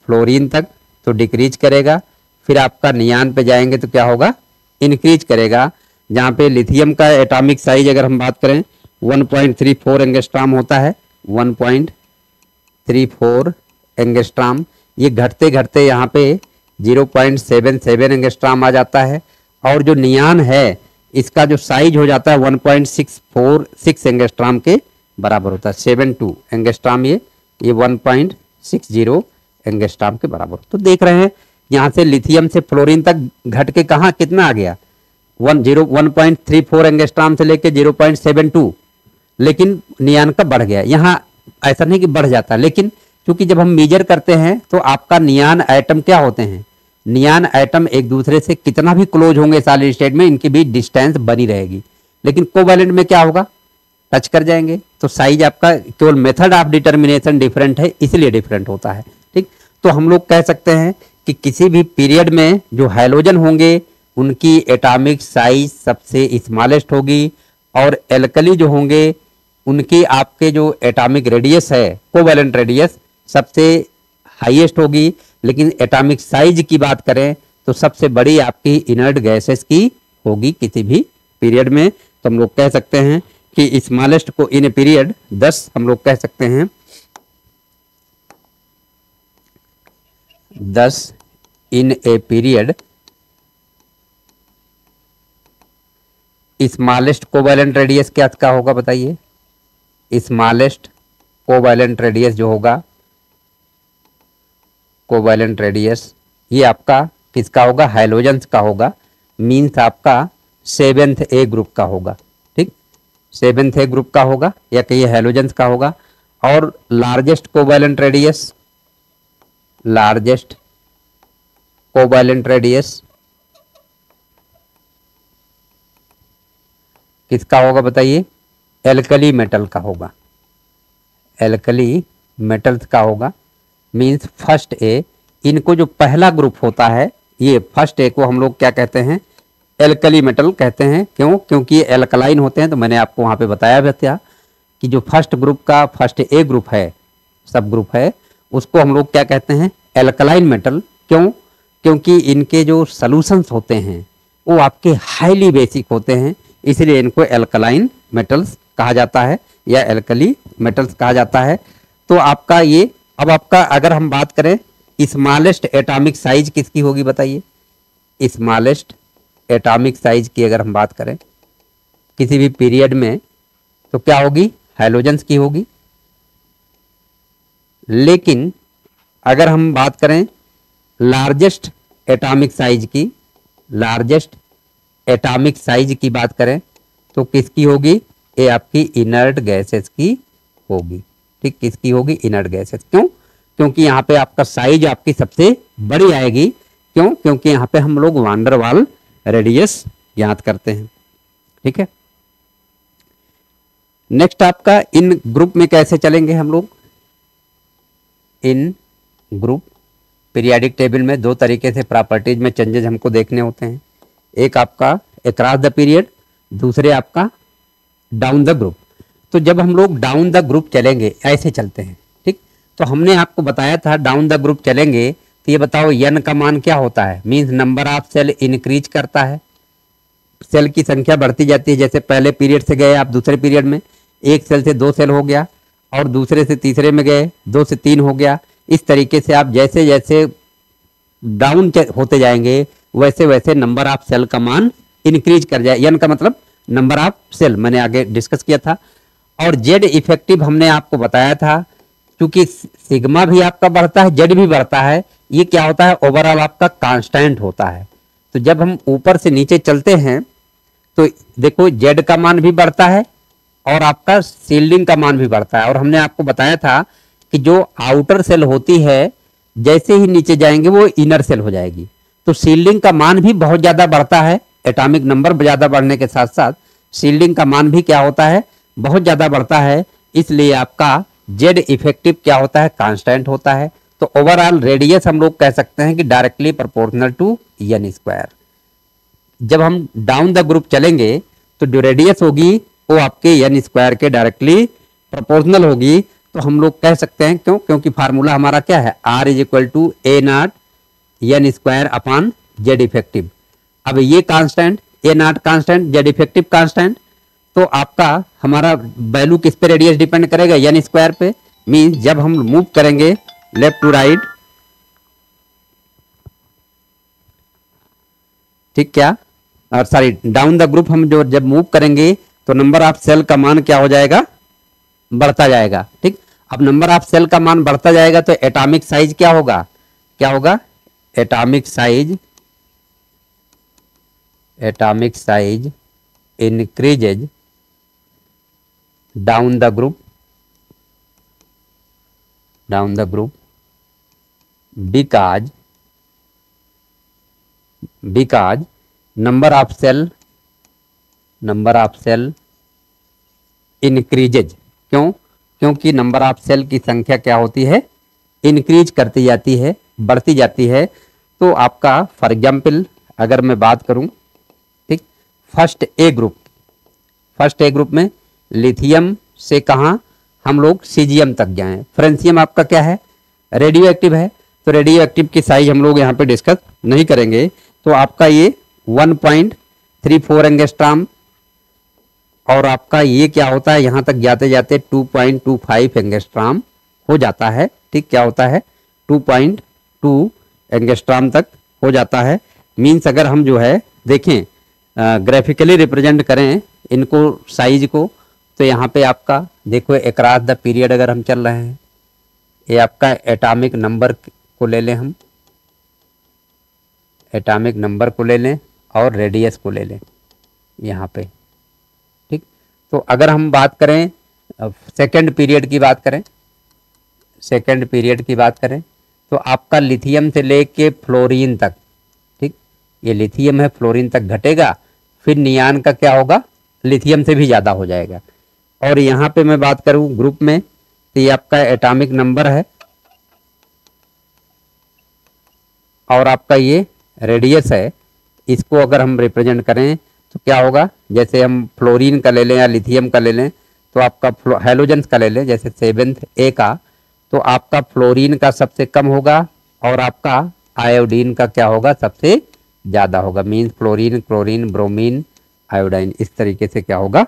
फ्लोरीन तक तो डिक्रीज करेगा, फिर आपका नियान पे जाएंगे तो क्या होगा? इंक्रीज करेगा। जहाँ पे लिथियम का एटॉमिक साइज अगर हम बात करें 1.34 एंगस्ट्रॉम होता है, 1.34 एंगस्ट्रॉम, ये घटते घटते यहाँ पे 0.77 एंगस्ट्रॉम आ जाता है। और जो नियान है इसका जो साइज हो जाता है 1.646 एंगस्ट्रॉम के बराबर होता है। 72 एंगस्ट्रॉम ये 1.60 एंगस्ट्रॉम के बराबर। तो देख रहे हैं यहाँ से लिथियम से फ्लोरीन तक घट के कहाँ कितना आ गया? 1.34 एंगस्ट्रॉम से लेके 0.72, लेकिन नियान का बढ़ गया। यहाँ ऐसा नहीं कि बढ़ जाता, लेकिन क्योंकि जब हम मेजर करते हैं तो आपका नियान एटम क्या होते हैं? नियान एटम एक दूसरे से कितना भी क्लोज होंगे सॉलिड स्टेट में, इनकी भी डिस्टेंस बनी रहेगी। लेकिन कोवैलेंट में क्या होगा? टच कर जाएंगे। तो साइज आपका केवल मेथड ऑफ डिटर्मिनेशन डिफरेंट है, इसलिए डिफरेंट होता है। ठीक, तो हम लोग कह सकते हैं कि किसी भी पीरियड में जो हैलोजन होंगे उनकी एटॉमिक साइज सबसे स्मॉलेस्ट होगी और एल्कली जो होंगे उनकी आपके जो एटॉमिक रेडियस है कोवैलेंट रेडियस सबसे हाईएस्ट होगी। लेकिन एटॉमिक साइज की बात करें तो सबसे बड़ी आपकी इनर्ट गैसेस की होगी किसी भी पीरियड में। तो हम लोग कह सकते हैं कि स्मॉलेस्ट को इन ए पीरियड 10 हम लोग कह सकते हैं 10 in a period smallest covalent radius क्या का होगा बताइए? स्मॉलेस्ट कोवैलेंट रेडियस जो होगा, कोवैलेंट रेडियस ये आपका किसका होगा? हैलोजेंस का होगा। मीन्स आपका 7th ए ग्रुप का होगा। ठीक, 7th ए ग्रुप का होगा या कहिए हैलोजेंस का होगा। और लार्जेस्ट कोवैलेंट रेडियस किसका होगा बताइए? एल्कली मेटल का होगा। एल्कली मेटल्स का होगा। मीन्स फर्स्ट ए, इनको जो पहला ग्रुप होता है ये फर्स्ट ए को हम लोग क्या कहते हैं? एल्कली मेटल कहते हैं। क्यों? क्योंकि ये एल्कलाइन होते हैं। तो मैंने आपको वहाँ पे बताया भी था कि जो फर्स्ट ग्रुप का फर्स्ट ए ग्रुप है, सब ग्रुप है, उसको हम लोग क्या कहते हैं? Alkaline metal. क्यों? क्योंकि इनके जो सॉल्यूशंस होते हैं वो आपके हाईली बेसिक होते हैं, इसलिए इनको एल्कलाइन मेटल्स कहा जाता है या एल्कली मेटल्स कहा जाता है। तो आपका ये, अब आपका अगर हम बात करें स्मॉलेस्ट एटॉमिक साइज किसकी होगी बताइए? स्मॉलेस्ट एटॉमिक साइज की अगर हम बात करें किसी भी पीरियड में तो क्या होगी, हैलोजेंस की होगी। लेकिन अगर हम बात करें लार्जेस्ट एटॉमिक साइज की, लार्जेस्ट एटॉमिक साइज की बात करें तो किसकी होगी, ये आपकी इनर्ट गैसेस की होगी। ठीक, किसकी होगी, इनर्ट गैसेस। क्यों, क्योंकि यहाँ पे आपका साइज आपकी सबसे बड़ी आएगी। क्यों, क्योंकि यहाँ पे हम लोग वान डेर वाल रेडियस ज्ञात करते हैं। ठीक है, नेक्स्ट आपका इन ग्रुप में कैसे चलेंगे हम लोग, इन ग्रुप पीरियाडिक टेबल में दो तरीके से प्रॉपर्टीज में चेंजेस हमको देखने होते हैं। एक आपका अक्रॉस द पीरियड, दूसरे आपका डाउन द ग्रुप। तो जब हम लोग डाउन द ग्रुप चलेंगे, ऐसे चलते हैं। ठीक, तो हमने आपको बताया था डाउन द ग्रुप चलेंगे तो ये बताओ n का मान क्या होता है, means number of cell increase करता है, सेल की संख्या बढ़ती जाती है। जैसे पहले पीरियड से गए आप दूसरे पीरियड में, एक सेल से 2 सेल हो गया, और दूसरे से तीसरे में गए 2 से 3 हो गया। इस तरीके से आप जैसे जैसे डाउन होते जाएंगे वैसे वैसे नंबर ऑफ सेल का मान इंक्रीज कर जाए। n का मतलब नंबर ऑफ सेल, मैंने आगे डिस्कस किया था। और जेड इफेक्टिव हमने आपको बताया था, क्योंकि सिग्मा भी आपका बढ़ता है, जेड भी बढ़ता है, ये क्या होता है, ओवरऑल आपका कांस्टेंट होता है। तो जब हम ऊपर से नीचे चलते हैं तो देखो जेड का मान भी बढ़ता है और आपका शील्डिंग का मान भी बढ़ता है। और हमने आपको बताया था कि जो आउटर सेल होती है जैसे ही नीचे जाएंगे वो इनर सेल हो जाएगी। तो शील्डिंग का मान भी बहुत ज्यादा बढ़ता है, एटॉमिक नंबर ज्यादा बढ़ने के साथ साथ शील्डिंग का मान भी क्या होता है, बहुत ज्यादा बढ़ता है। इसलिए आपका जेड इफेक्टिव क्या होता है, कांस्टेंट होता है। तो ओवरऑल रेडियस हम लोग कह सकते हैं कि directly proportional to n square. जब हम डाउन द ग्रुप चलेंगे तो जो रेडियस होगी वो आपके n स्क्वायर के डायरेक्टली प्रोपोर्शनल होगी। तो हम लोग कह सकते हैं, क्यों, क्योंकि फार्मूला हमारा क्या है, R is equal to A naught n square upon Z effective. अब ये constant, a naught constant, Z effective constant, तो आपका हमारा वैल्यू किस पे रेडियस डिपेंड करेगा, n स्क्वायर पे। मीन्स जब हम मूव करेंगे लेफ्ट टू राइट, ठीक, क्या, और सॉरी डाउन द ग्रुप हम जो जब मूव करेंगे तो नंबर ऑफ सेल का मान क्या हो जाएगा, बढ़ता जाएगा। ठीक, अब नंबर ऑफ सेल का मान बढ़ता जाएगा तो एटॉमिक साइज क्या होगा, क्या होगा, atomic size increases down the group because number of cell increases। क्यों, क्योंकि नंबर ऑफ सेल की संख्या क्या होती है, इंक्रीज करती जाती है, बढ़ती जाती है। तो आपका फॉर एग्जाम्पल अगर मैं बात करूं, ठीक, फर्स्ट ए ग्रुप में लिथियम से कहाँ हम लोग सीजियम तक गए। फ्रेंसियम आपका क्या है, रेडियो एक्टिव है। तो रेडियो एक्टिव की साइज हम लोग यहाँ पे डिस्कस नहीं करेंगे। तो आपका ये 1.34 एंगस्ट्रॉम, और आपका ये क्या होता है, यहाँ तक जाते जाते 2.25 एंगस्ट्रॉम हो जाता है। ठीक, क्या होता है, 2.2 एंगस्ट्रॉम तक हो जाता है। मीन्स अगर हम जो है देखें ग्राफिकली रिप्रेजेंट करें इनको साइज को, तो यहाँ पे आपका देखो अक्रॉस द पीरियड अगर हम चल रहे हैं, ये आपका एटॉमिक नंबर को ले लें, हम एटॉमिक नंबर को ले लें और रेडियस को ले लें यहाँ पे। ठीक, तो अगर हम बात करें सेकेंड पीरियड की बात करें तो आपका लिथियम से लेके फ्लोरीन तक, ठीक, ये लिथियम है, फ्लोरीन तक घटेगा, फिर नियान का क्या होगा, लिथियम से भी ज़्यादा हो जाएगा। और यहाँ पे मैं बात करूँ ग्रुप में, तो ये आपका एटॉमिक नंबर है और आपका ये रेडियस है। इसको अगर हम रिप्रेजेंट करें तो क्या होगा, जैसे हम फ्लोरीन का ले लें या लिथियम का ले लें, तो आपका हैलोजेंस का ले लें, जैसे 7th ए का, तो आपका फ्लोरीन का सबसे कम होगा और आपका आयोडीन का क्या होगा, सबसे ज़्यादा होगा। Means fluorine, chlorine, bromine, iodine इस तरीके से क्या होगा,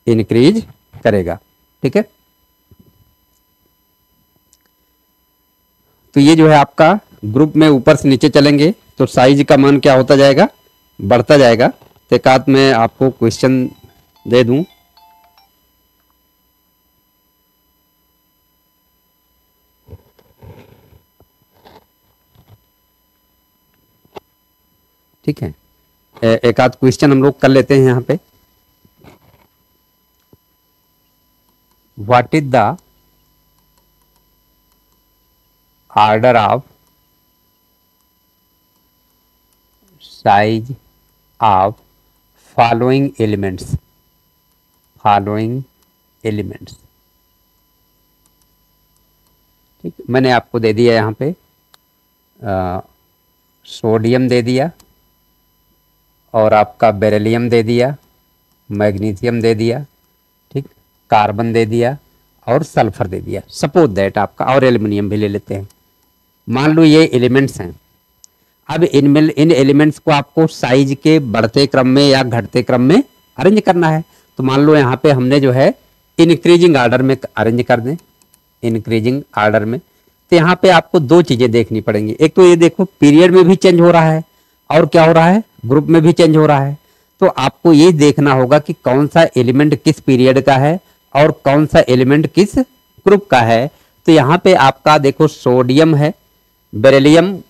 इंक्रीज करेगा। ठीक है, तो ये जो है आपका ग्रुप में ऊपर से नीचे चलेंगे तो साइज का मान क्या होता जाएगा, बढ़ता जाएगा। तो एक आध मैं आपको क्वेश्चन दे दूं, ठीक है, एक आध क्वेश्चन हम लोग कर लेते हैं यहाँ पे। What is the order of size of following elements, following elements. ठीक, मैंने आपको दे दिया यहाँ पे सोडियम दे दिया, और आपका बेरिलियम दे दिया, मैग्नीशियम दे दिया, ठीक, कार्बन दे दिया और सल्फर दे दिया, सपोज दैट आपका, और एल्युमिनियम भी ले लेते हैं। मान लो ये एलिमेंट्स हैं। अब इन एलिमेंट्स को आपको साइज के बढ़ते क्रम में या घटते क्रम में अरेंज करना है। तो मान लो यहाँ पे हमने जो है इंक्रीजिंग ऑर्डर में अरेंज कर दें, इंक्रीजिंग ऑर्डर में। तो यहाँ पे आपको दो चीजें देखनी पड़ेंगी। एक तो ये देखो पीरियड में भी चेंज हो रहा है, और क्या हो रहा है, ग्रुप में भी चेंज हो रहा है। तो आपको ये देखना होगा कि कौन सा एलिमेंट किस पीरियड का है और कौन सा एलिमेंट किस ग्रुप का है। तो यहाँ पे आपका देखो सोडियम है, बेरिलियम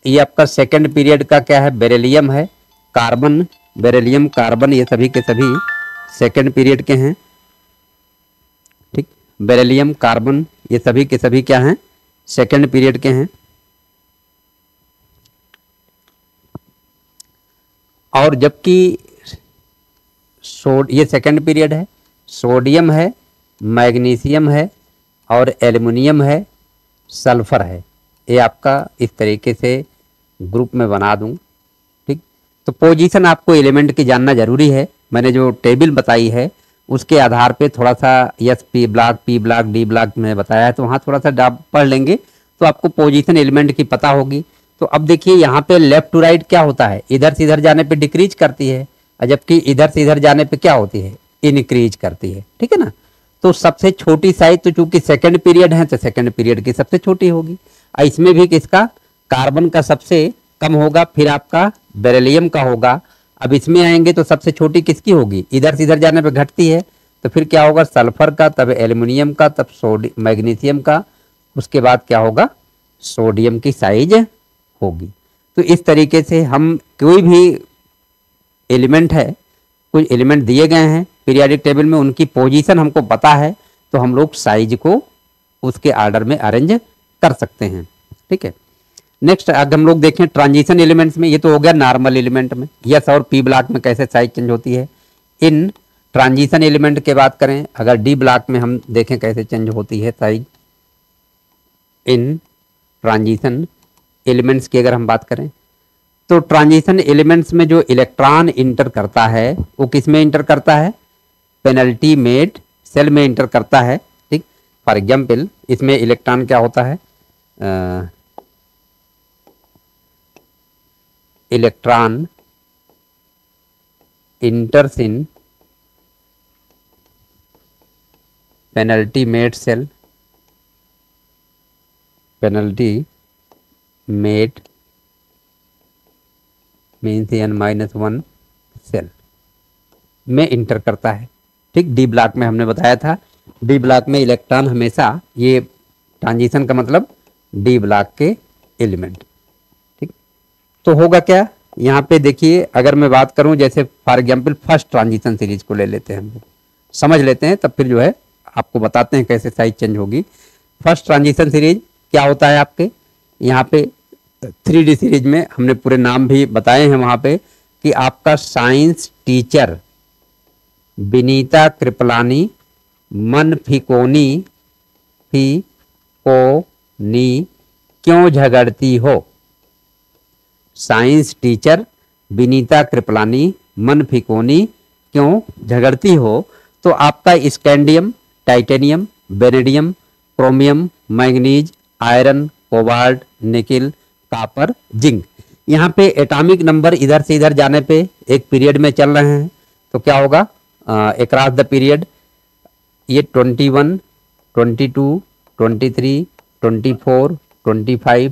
ये आपका सेकंड पीरियड का क्या है, बेरिलियम है, कार्बन, बेरिलियम कार्बन ये सभी के सभी सेकंड पीरियड के हैं। ठीक, बेरिलियम कार्बन ये सभी के सभी क्या हैं, सेकंड पीरियड के हैं। और जबकि ये सेकंड पीरियड है, सोडियम है, मैग्नीशियम है और एल्युमिनियम है, सल्फर है। ये आपका इस तरीके से ग्रुप में बना दूं। ठीक, तो पोजीशन आपको एलिमेंट की जानना जरूरी है। मैंने जो टेबल बताई है उसके आधार पे थोड़ा सा yes P block, P block, D block में बताया है, तो वहाँ थोड़ा सा आप पढ़ लेंगे तो आपको पोजीशन एलिमेंट की पता होगी। तो अब देखिए यहाँ पे लेफ्ट टू राइट क्या होता है, इधर से इधर जाने पे डिक्रीज करती है, जबकि इधर से इधर जाने पे क्या होती है, इनक्रीज करती है। ठीक है ना। तो सबसे छोटी साइज तो चूंकि सेकंड पीरियड है तो सेकंड पीरियड की सबसे छोटी होगी। इसमें भी किसका, कार्बन का सबसे कम होगा, फिर आपका बेरिलियम का होगा। अब इसमें आएंगे तो सबसे छोटी किसकी होगी, इधर से इधर जाने पे घटती है, तो फिर क्या होगा, सल्फर का, तब एल्युमिनियम का, तब मैग्नीशियम का, उसके बाद क्या होगा, सोडियम की साइज होगी। तो इस तरीके से हम कोई भी एलिमेंट है, कुछ एलिमेंट दिए गए हैं पीरियोडिक टेबल में, उनकी पोजीशन हमको पता है तो हम लोग साइज को उसके ऑर्डर में अरेंज कर सकते हैं। ठीक है। नेक्स्ट अगर हम लोग देखें ट्रांजिशन एलिमेंट्स में, ये तो हो गया नॉर्मल एलिमेंट में, यस और पी ब्लॉक में कैसे साइज चेंज होती है। इन ट्रांजिशन एलिमेंट के बात करें, अगर डी ब्लॉक में हम देखें कैसे चेंज होती है साइज। इन ट्रांजिशन एलिमेंट्स की अगर हम बात करें तो ट्रांजिशन एलिमेंट्स में जो इलेक्ट्रॉन इंटर करता है वो किस में इंटर करता है, पेनल्टीमेट सेल में इंटर करता है। ठीक, फॉर एग्जाम्पल इसमें इलेक्ट्रॉन क्या होता है, electron enters in penultimate shell, penultimate means n-1 shell में इंटर करता है। ठीक, डी ब्लॉक में हमने बताया था, डी ब्लॉक में इलेक्ट्रॉन हमेशा, ये ट्रांजिशन का मतलब डी ब्लॉक के एलिमेंट। ठीक, तो होगा क्या, यहाँ पे देखिए अगर मैं बात करूँ, जैसे for example first transition series को ले लेते हैं, हम समझ लेते हैं, तब फिर जो है आपको बताते हैं कैसे साइज चेंज होगी। फर्स्ट ट्रांजिशन सीरीज क्या होता है आपके यहाँ पे 3D सीरीज में, हमने पूरे नाम भी बताए हैं वहाँ पे, कि आपका साइंस टीचर विनीता कृपलानी मन फिकोनी क्यों झगड़ती हो। साइंस टीचर विनीता कृपलानी मन फिकोनी क्यों झगड़ती हो। तो आपका scandium, titanium, vanadium, chromium, manganese, iron, cobalt, nickel, copper, zinc, यहाँ पे एटॉमिक नंबर इधर से इधर जाने पे एक पीरियड में चल रहे हैं, तो क्या होगा, अक्रॉस द पीरियड ये 21, 22, 23, 24, 25,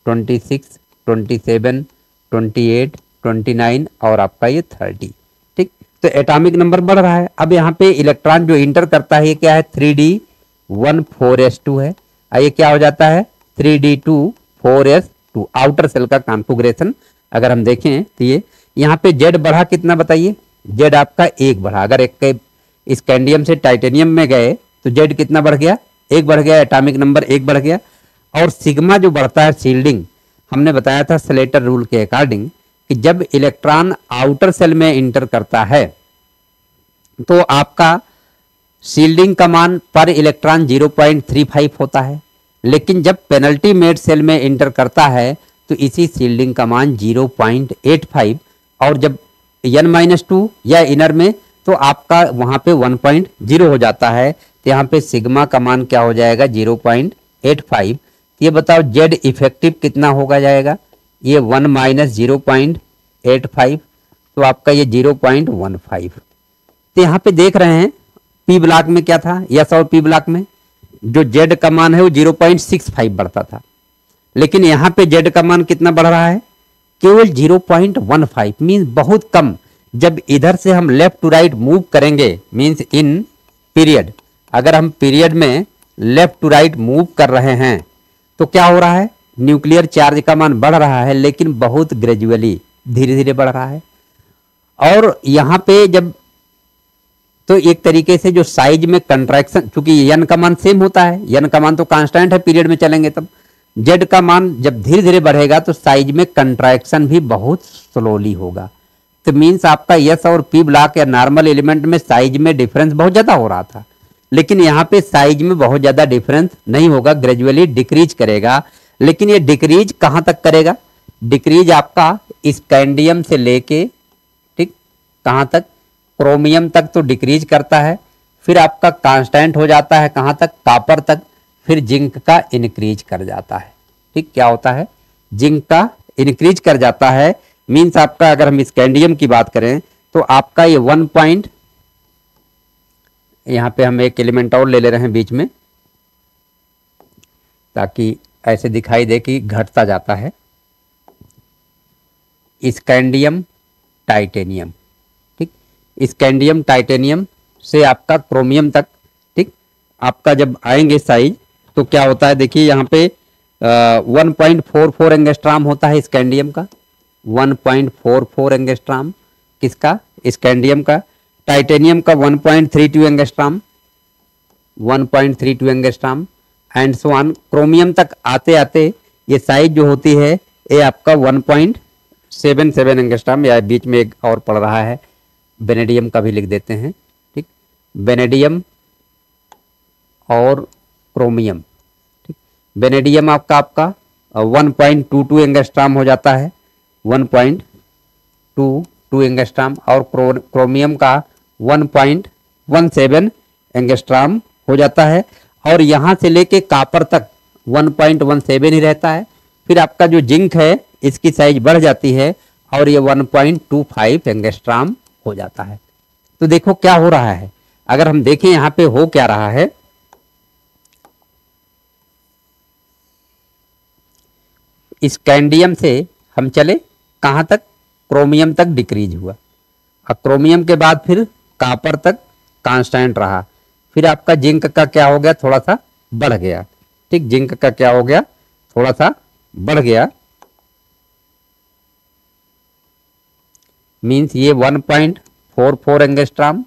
26, 27, 28, 29 और आपका ये 30। ठीक, तो एटॉमिक नंबर बढ़ रहा है। अब यहाँ पे इलेक्ट्रॉन जो इंटर करता है ये क्या है, 3d14s2 है, ये क्या हो जाता है 3d24s2, आउटर सेल का कॉन्फ़िगरेशन अगर हम देखें तो ये यहाँ पे जेड बढ़ा कितना बताइए, जेड आपका 1 बढ़ा। अगर एक स्कैंडियम से टाइटेनियम में गए तो जेड कितना बढ़ गया, 1 बढ़ गया, एटॉमिक नंबर 1 बढ़ गया। और सिग्मा जो बढ़ता है शील्डिंग, हमने बताया था स्लेटर रूल के अकॉर्डिंग कि जब इलेक्ट्रॉन आउटर सेल में इंटर करता है तो आपका शील्डिंग का मान पर इलेक्ट्रॉन 0.35 होता है, लेकिन जब पेनल्टी मेड सेल में इंटर करता है तो इसी शील्डिंग का मान 0.85, और जब n-2 या इनर में तो आपका वहाँ पे 1.0 हो जाता है। तो यहाँ पे सिग्मा का मान क्या हो जाएगा, 0.85। ये बताओ जेड इफेक्टिव कितना होगा जाएगा, ये 1 - 0.85, तो आपका ये 0.15। तो यहाँ पे देख रहे हैं पी ब्लॉक में क्या था, यस और पी ब्लॉक में जो जेड का मान है वो 0.65 बढ़ता था, लेकिन यहाँ पे जेड का मान कितना बढ़ रहा है, केवल 0.15, मीन्स बहुत कम। जब इधर से हम लेफ्ट टू राइट मूव करेंगे, मीन्स इन पीरियड, अगर हम पीरियड में लेफ्ट टू राइट मूव कर रहे हैं तो क्या हो रहा है, न्यूक्लियर चार्ज का मान बढ़ रहा है, लेकिन बहुत ग्रेजुअली, धीरे धीरे बढ़ रहा है। और यहाँ पे जब तो एक तरीके से जो साइज में कंट्रैक्शन, चूंकि एन का मान सेम होता है, एन का मान तो कांस्टेंट है, पीरियड में चलेंगे तब जेड का मान जब धीरे धीरे बढ़ेगा तो साइज में कंट्रैक्शन भी बहुत स्लोली होगा। तो मीन्स आपका यस और पी ब्लॉक या नॉर्मल एलिमेंट में साइज में डिफरेंस बहुत ज़्यादा हो रहा था, लेकिन यहाँ पे साइज में बहुत ज़्यादा डिफरेंस नहीं होगा, ग्रेजुअली डिक्रीज करेगा। लेकिन ये डिक्रीज कहाँ तक करेगा, डिक्रीज आपका स्कैंडियम से लेके ठीक कहाँ तक, क्रोमियम तक तो डिक्रीज करता है, फिर आपका कांस्टेंट हो जाता है कहाँ तक, कॉपर तक, फिर जिंक का इंक्रीज कर जाता है। ठीक, क्या होता है, जिंक का इंक्रीज कर जाता है। मीन्स आपका अगर हम स्कैंडियम की बात करें तो आपका ये 1 पॉइंट, यहाँ पे हम एक एलिमेंट और ले रहे हैं बीच में ताकि ऐसे दिखाई दे कि घटता जाता है, स्कैंडियम टाइटेनियम। ठीक, स्कैंडियम टाइटेनियम से आपका क्रोमियम तक, ठीक, आपका जब आएंगे साइज तो क्या होता है, देखिए यहाँ पे 1.44 एंगस्ट्राम होता है स्कैंडियम का, 1.44 एंगस्ट्राम किसका, स्कैंडियम का। टाइटेनियम का 1.32 angstrom, 1.32 angstrom and so on. Chromium तक आते आते ये साइज जो होती है ये आपका 1.77 एंगस्ट्राम, या बीच में एक और पड़ रहा है वेनेडियम का भी लिख देते हैं। ठीक, वेनेडियम और क्रोमियम। ठीक, वेनेडियम आपका 1.22 एंगस्ट्राम हो जाता है, 1.22 एंगस्ट्राम, और क्रोमियम का 1.17 एंगस्ट्राम हो जाता है। और यहाँ से लेके कॉपर तक 1.17 ही रहता है। फिर आपका जो जिंक है इसकी साइज बढ़ जाती है और ये 1.25 एंगस्ट्राम हो जाता है। तो देखो क्या हो रहा है, अगर हम देखें यहाँ पे हो क्या रहा है, स्कैंडियम से हम चले कहाँ तक, क्रोमियम तक डिक्रीज हुआ, और क्रोमियम के बाद फिर कॉपर तक कांस्टेंट रहा, फिर आपका जिंक का क्या हो गया, थोड़ा सा बढ़ गया। ठीक, जिंक का क्या हो गया, थोड़ा सा बढ़ गया, मीन्स ये 1.44 एंगस्ट्राम,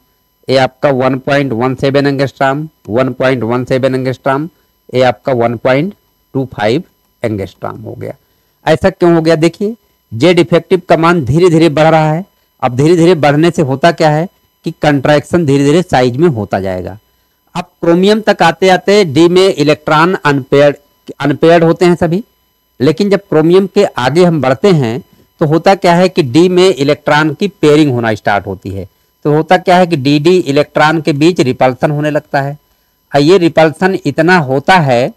ये आपका 1.17 एंगस्ट्राम, 1.17 एंगस्ट्राम, ये आपका 1.25 एंगस्ट्राम हो गया। ऐसा क्यों हो गया, देखिए जेड इफेक्टिव का मान धीरे धीरे बढ़ रहा है। अब धीरे धीरे बढ़ने से होता क्या है कि कंट्रैक्शन धीरे धीरे साइज में होता जाएगा। अब क्रोमियम तक आते आते डी में इलेक्ट्रॉन अनपेयर्ड होते हैं सभी, लेकिन जब क्रोमियम के आगे हम बढ़ते हैं तो होता क्या है कि डी में इलेक्ट्रॉन की पेयरिंग होना स्टार्ट होती है। तो होता क्या है कि डी डी इलेक्ट्रॉन के बीच रिपल्सन होने लगता है, और ये रिपल्सन इतना होता है,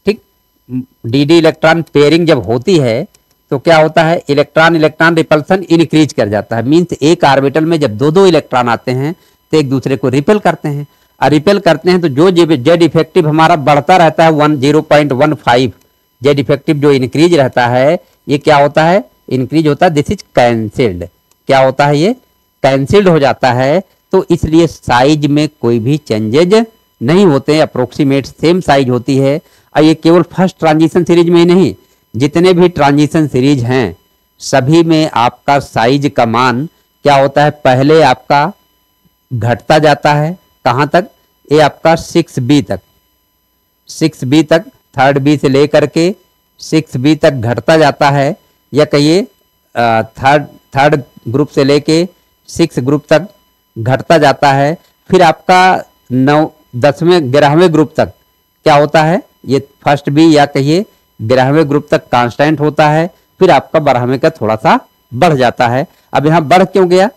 ठीक, डी डी इलेक्ट्रॉन पेयरिंग जब होती है तो क्या होता है, इलेक्ट्रॉन इलेक्ट्रॉन रिपल्सन इंक्रीज कर जाता है। मीन्स एक ऑर्बिटल में जब दो दो इलेक्ट्रॉन आते हैं तो एक दूसरे को रिपेल करते हैं, और रिपेल करते हैं तो जो जेड इफेक्टिव हमारा बढ़ता रहता है 0.15, जेड इफेक्टिव जो इंक्रीज रहता है ये क्या होता है, इंक्रीज होता है, दिस इज कैंसिल्ड। क्या होता है, ये कैंसिल्ड हो जाता है। तो इसलिए साइज में कोई भी चेंजेज नहीं होते, अप्रोक्सीमेट सेम साइज होती है। और ये केवल फर्स्ट ट्रांजिशन सीरीज में ही नहीं, जितने भी ट्रांजिशन सीरीज हैं सभी में आपका साइज का मान क्या होता है, पहले आपका घटता जाता है कहाँ तक, ये आपका 6B तक, 6B तक, थर्ड बी से लेकर के 6B तक घटता जाता है, या कहिए थर्ड ग्रुप से लेके 6 ग्रुप तक घटता जाता है। फिर आपका 10वें 11वें ग्रुप तक क्या होता है, ये फर्स्ट बी या कहिए 11वें ग्रुप तक कांस्टेंट होता है। फिर आपका 12वें का थोड़ा सा बढ़ जाता है। अब यहाँ बढ़ क्यों गया,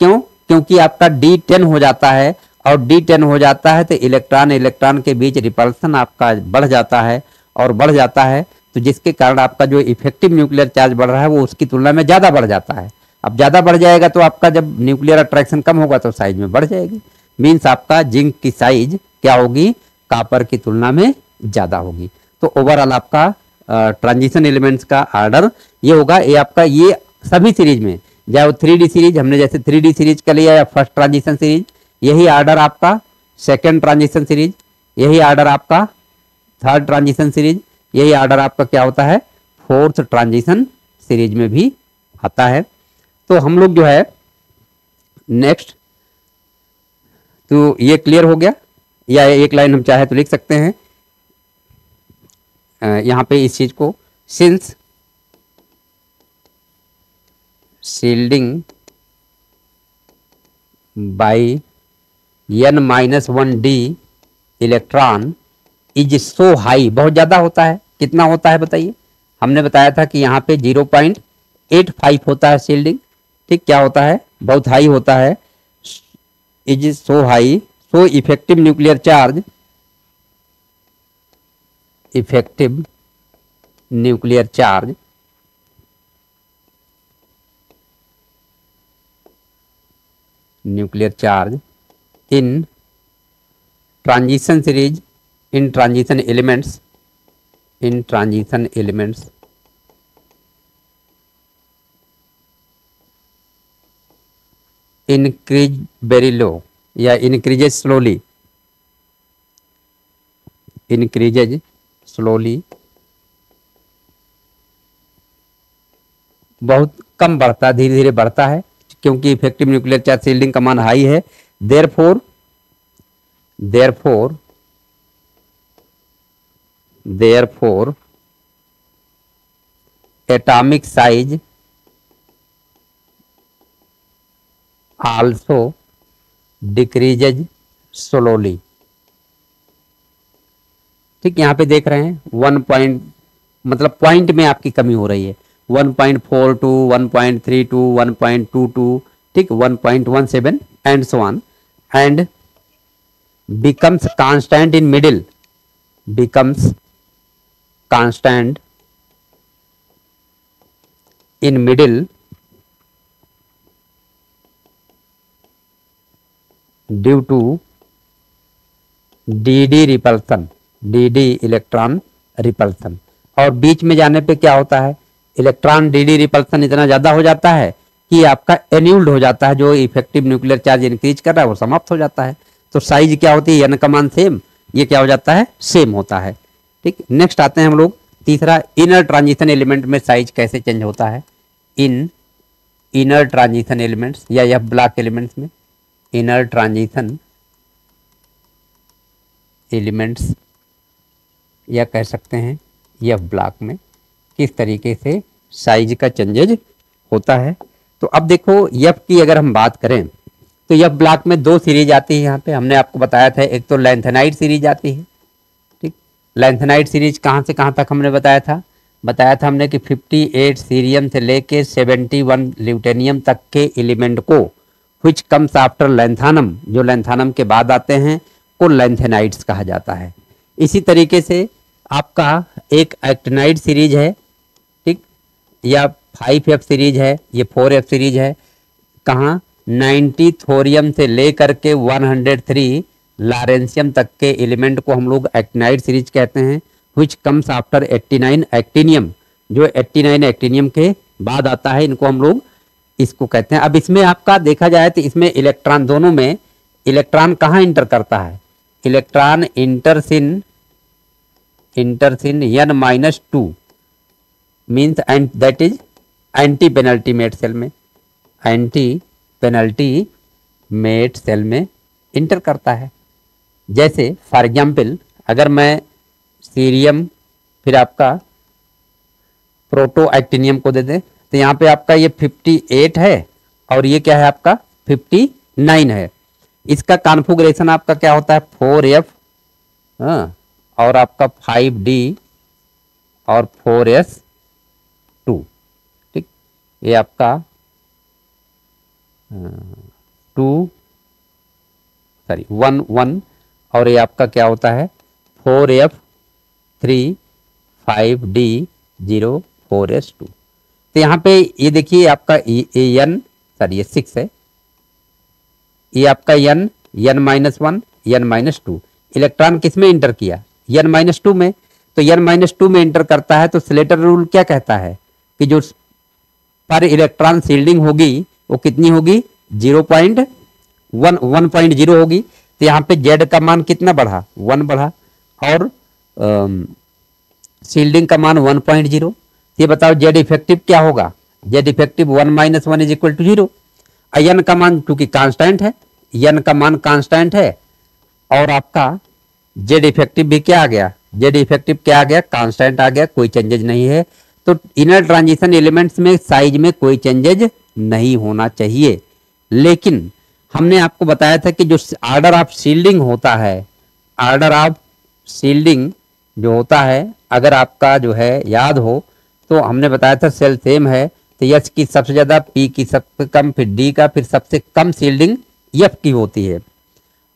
क्योंकि आपका D10 हो जाता है, और D10 हो जाता है तो इलेक्ट्रॉन इलेक्ट्रॉन के बीच रिपल्सन आपका बढ़ जाता है, और बढ़ जाता है तो जिसके कारण आपका जो इफेक्टिव न्यूक्लियर चार्ज बढ़ रहा है वो उसकी तुलना में ज़्यादा बढ़ जाता है। अब ज़्यादा बढ़ जाएगा तो आपका जब न्यूक्लियर अट्रैक्शन कम होगा तो साइज में बढ़ जाएगी, मीन्स आपका जिंक की साइज क्या होगी, कापर की तुलना में ज़्यादा होगी। तो ओवरऑल आपका ट्रांजिशन एलिमेंट्स का आर्डर ये होगा। ये आपका ये सभी सीरीज में, चाहे वो 3D सीरीज, हमने जैसे 3D सीरीज का लिया या फर्स्ट ट्रांजिशन सीरीज, यही आर्डर आपका सेकेंड ट्रांजिशन सीरीज, यही आर्डर आपका थर्ड ट्रांजिशन सीरीज, यही आर्डर आपका क्या होता है फोर्थ ट्रांजिशन सीरीज में भी आता है। तो हम लोग जो है नेक्स्ट, तो ये क्लियर हो गया, या एक लाइन हम चाहे तो लिख सकते हैं यहाँ पे इस चीज को, since shielding by n-1d electron is so high, बहुत ज़्यादा होता है। कितना होता है बताइए, हमने बताया था कि यहाँ पे 0.85 होता है शील्डिंग, ठीक, क्या होता है बहुत हाई होता है, is so high, so effective nuclear charge, effective nuclear charge in transition series, in transition elements increase very low या इंक्रीजेज स्लोली, बहुत कम बढ़ता है, धीरे धीरे बढ़ता है, क्योंकि इफेक्टिव न्यूक्लियर चार्ज शील्डिंग का मान हाई है। Therefore atomic size also decreases slowly, ठीक, यहाँ पे देख रहे हैं 1 पॉइंट, मतलब पॉइंट में आपकी कमी हो रही है, 1.42, 1.32, 1.22, ठीक, 1.17 and so on, and becomes constant in middle, becomes constant in middle due to dd repulsion, dd electron repulsion. और बीच में जाने पे क्या होता है, इलेक्ट्रॉन dd रिपल्सन इतना ज्यादा हो जाता है कि आपका एन्यूल्ड हो जाता है, जो इफेक्टिव न्यूक्लियर चार्ज इंक्रीज कर रहा है वो समाप्त हो जाता है। तो साइज क्या होती है, n का मान सेम, ये क्या हो जाता है सेम होता है, ठीक। नेक्स्ट आते हैं हम लोग तीसरा, इनर ट्रांजिशन एलिमेंट में साइज कैसे चेंज होता है, इन इनर ट्रांजिशन एलिमेंट्स या एफ ब्लॉक एलिमेंट्स में, इनर ट्रांजिशन एलिमेंट्स या कह सकते हैं एफ ब्लॉक में किस तरीके से साइज का चेंजेज होता है। तो अब देखो एफ की अगर हम बात करें तो एफ ब्लॉक में 2 सीरीज आती है, यहाँ पे हमने आपको बताया था, एक तो लैंथेनाइड सीरीज आती है, ठीक, लैंथेनाइड सीरीज कहाँ से कहाँ तक हमने बताया था हमने कि 58 सीरियम से लेके 71 ल्यूटेनियम तक के एलिमेंट को व्हिच कम्स आफ्टर लैंथानम, जो लैंथानम के बाद आते हैं, को लैंथेनाइड्स कहा जाता है। इसी तरीके से आपका एक एक्टिनाइड सीरीज है, ठीक, या 5F सीरीज है, ये 4F सीरीज है, कहाँ 90 थोरियम से लेकर के 103 लारेंशियम तक के एलिमेंट को हम लोग एक्टिनाइड सीरीज कहते हैं, व्हिच कम्स आफ्टर 89 एक्टिनियम, जो 89 एक्टिनियम के बाद आता है, इनको हम लोग इसको कहते हैं। अब इसमें आपका देखा जाए तो इसमें इलेक्ट्रॉन, दोनों में इलेक्ट्रॉन कहाँ इंटर करता है, electron enters in n-2 means, and that is antepenultimate shell में, एंटी पेनल्टी मेट सेल में इंटर करता है। जैसे फॉर एग्जाम्पल अगर मैं सीरियम फिर आपका प्रोटोएक्टिनियम को दे दें तो यहाँ पे आपका ये 58 है और ये क्या है आपका 59 है। इसका कॉन्फ़िगरेशन आपका क्या होता है 4F और आपका 5D और 4S2, ठीक। ये आपका 1 और ये आपका क्या होता है 4F3 5D0 4S2। तो यहाँ पे ये देखिए आपका N ये 6 है, ये आपका N -1 N -2 इलेक्ट्रॉन किस में इंटर किया N -2 में। तो N -2 में इंटर करता है तो स्लेटर रूल क्या कहता है कि जो पर इलेक्ट्रॉन शील्डिंग होगी वो कितनी होगी 1.0 होगी। तो यहाँ पे Z का मान कितना बढ़ा 1 बढ़ा और शील्डिंग का मान 1.0। ये बताओ Z इफेक्टिव क्या होगा, Z इफेक्टिव 1 - 1 = 0। N का मान चूंकि कांस्टेंट है, N का मान कांस्टेंट है और आपका Z इफेक्टिव भी क्या आ गया, Z इफेक्टिव क्या आ गया कांस्टेंट आ गया, कोई चेंजेज नहीं है। तो इनर ट्रांजिशन एलिमेंट्स में साइज में कोई चेंजेज नहीं होना चाहिए। लेकिन हमने आपको बताया था कि जो ऑर्डर ऑफ शील्डिंग होता है, ऑर्डर ऑफ शील्डिंग जो होता है अगर आपका जो है याद हो तो हमने बताया था सेल सेम है तो H की सबसे ज्यादा, P की सबसे कम, फिर D का, फिर सबसे कम शील्डिंग F की होती है।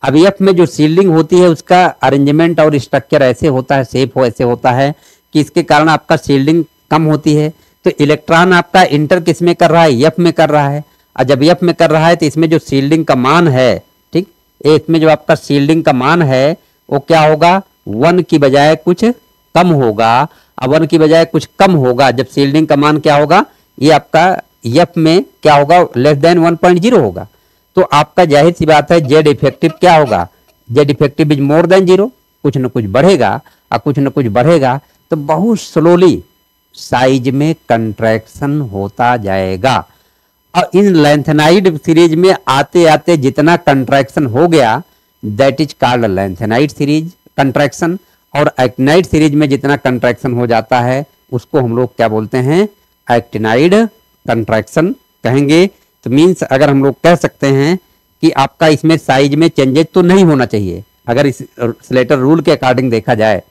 अब F में जो शील्डिंग होती है उसका अरेंजमेंट और स्ट्रक्चर ऐसे होता है, शेप हो ऐसे होता है कि इसके कारण आपका शील्डिंग कम होती है। तो इलेक्ट्रॉन आपका इंटर किस में कर रहा है F में कर रहा है, और जब F में कर रहा है तो इसमें जो शील्डिंग का मान है, ठीक, इसमें जो आपका शील्डिंग का मान है वो क्या होगा 1 की बजाय कुछ कम होगा। अब 1 की बजाय कुछ कम होगा जब शील्डिंग का मान क्या होगा ये आपका F में क्या होगा लेस देन 1.0 होगा। तो आपका जाहिर सी बात है Z इफेक्टिव क्या होगा, Z effective is more than 0, कुछ न कुछ बढ़ेगा और कुछ न कुछ बढ़ेगा तो बहुत स्लोली साइज में कंट्रैक्शन होता जाएगा। और इन लेंथेनाइड सीरीज में आते आते जितना कंट्रैक्शन हो गया that is called lanthanide series contraction, और एक्टिनाइड सीरीज में जितना कंट्रैक्शन हो जाता है उसको हम लोग क्या बोलते हैं एक्टिनाइड कंट्रैक्शन कहेंगे। तो मीन्स अगर हम लोग कह सकते हैं कि आपका इसमें साइज में चेंजेस तो नहीं होना चाहिए अगर इस स्लेटर रूल के अकॉर्डिंग देखा जाए।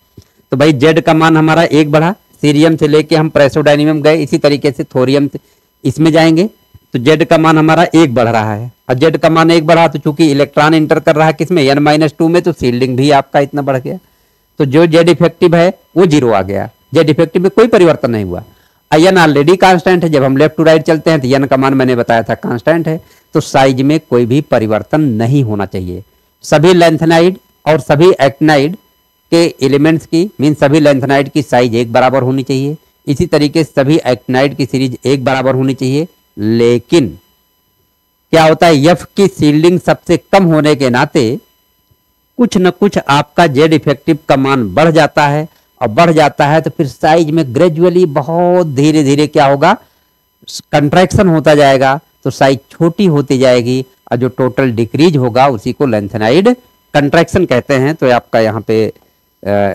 तो भाई Z का मान हमारा 1 बढ़ा, सीरियम से लेके हम प्रेसोडायनियम गए, इसी तरीके से थोरियम से इसमें जाएंगे तो Z का मान हमारा 1 बढ़ रहा है। और Z का मान 1 बढ़ा तो चूंकि इलेक्ट्रॉन इंटर कर रहा है किसमें N -2 में, तो शील्डिंग भी आपका इतना बढ़ गया। तो जो Z इफेक्टिव है वो 0 आ गया, Z इफेक्टिव में कोई परिवर्तन नहीं हुआ। N ऑलरेडी कांस्टेंट है, जब हम लेफ्ट टू राइट चलते हैं तो N का मान मैंने बताया था कांस्टेंट है, तो साइज में कोई भी परिवर्तन नहीं होना चाहिए। सभी लेंथेनाइड और सभी एक्टिनाइड के एलिमेंट्स की मीन सभी लेंथेनाइड की साइज एक बराबर होनी चाहिए, इसी तरीके से सभी एक्टिनाइड की सीरीज एक बराबर होनी चाहिए। लेकिन क्या होता है F की शील्डिंग सबसे कम होने के नाते कुछ न कुछ आपका Z इफेक्टिव का मान बढ़ जाता है, और बढ़ जाता है तो फिर साइज में ग्रेजुअली बहुत धीरे धीरे क्या होगा कंट्रैक्शन होता जाएगा, तो साइज छोटी होती जाएगी और जो टोटल डिक्रीज होगा उसी को लेंथेनाइड कंट्रैक्शन कहते हैं। तो आपका यहाँ पे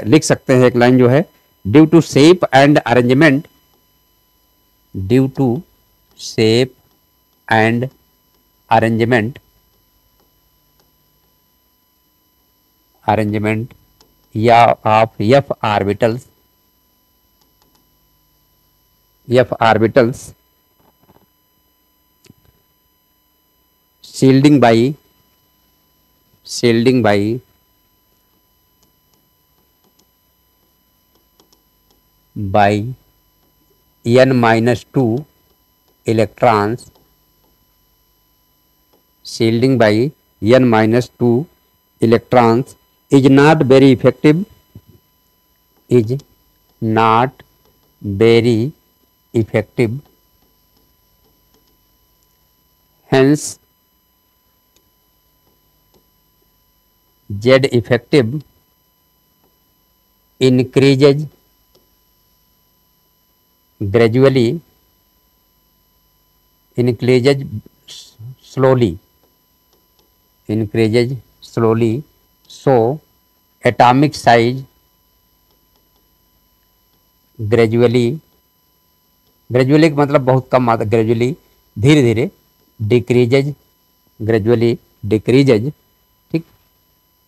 लिख सकते हैं एक लाइन जो है due to shape and arrangement, due to shape and arrangement या of F orbitals shielding by N-2 electrons, shielding by N-2 electrons is not very effective, is not very effective, hence Z effective increases gradually increases slowly, increases slowly, so atomic size gradually, gradually का मतलब बहुत कम मात्रा, gradually धीरे धीरे, decreases, gradually decreases, ठीक।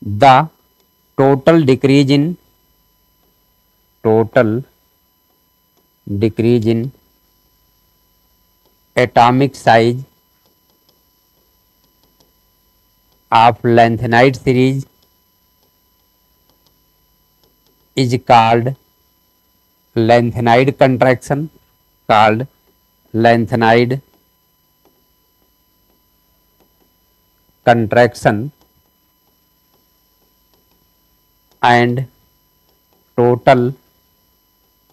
the total decrease in, total decrease in atomic size of lanthanide series is called lanthanide contraction, called lanthanide contraction, and total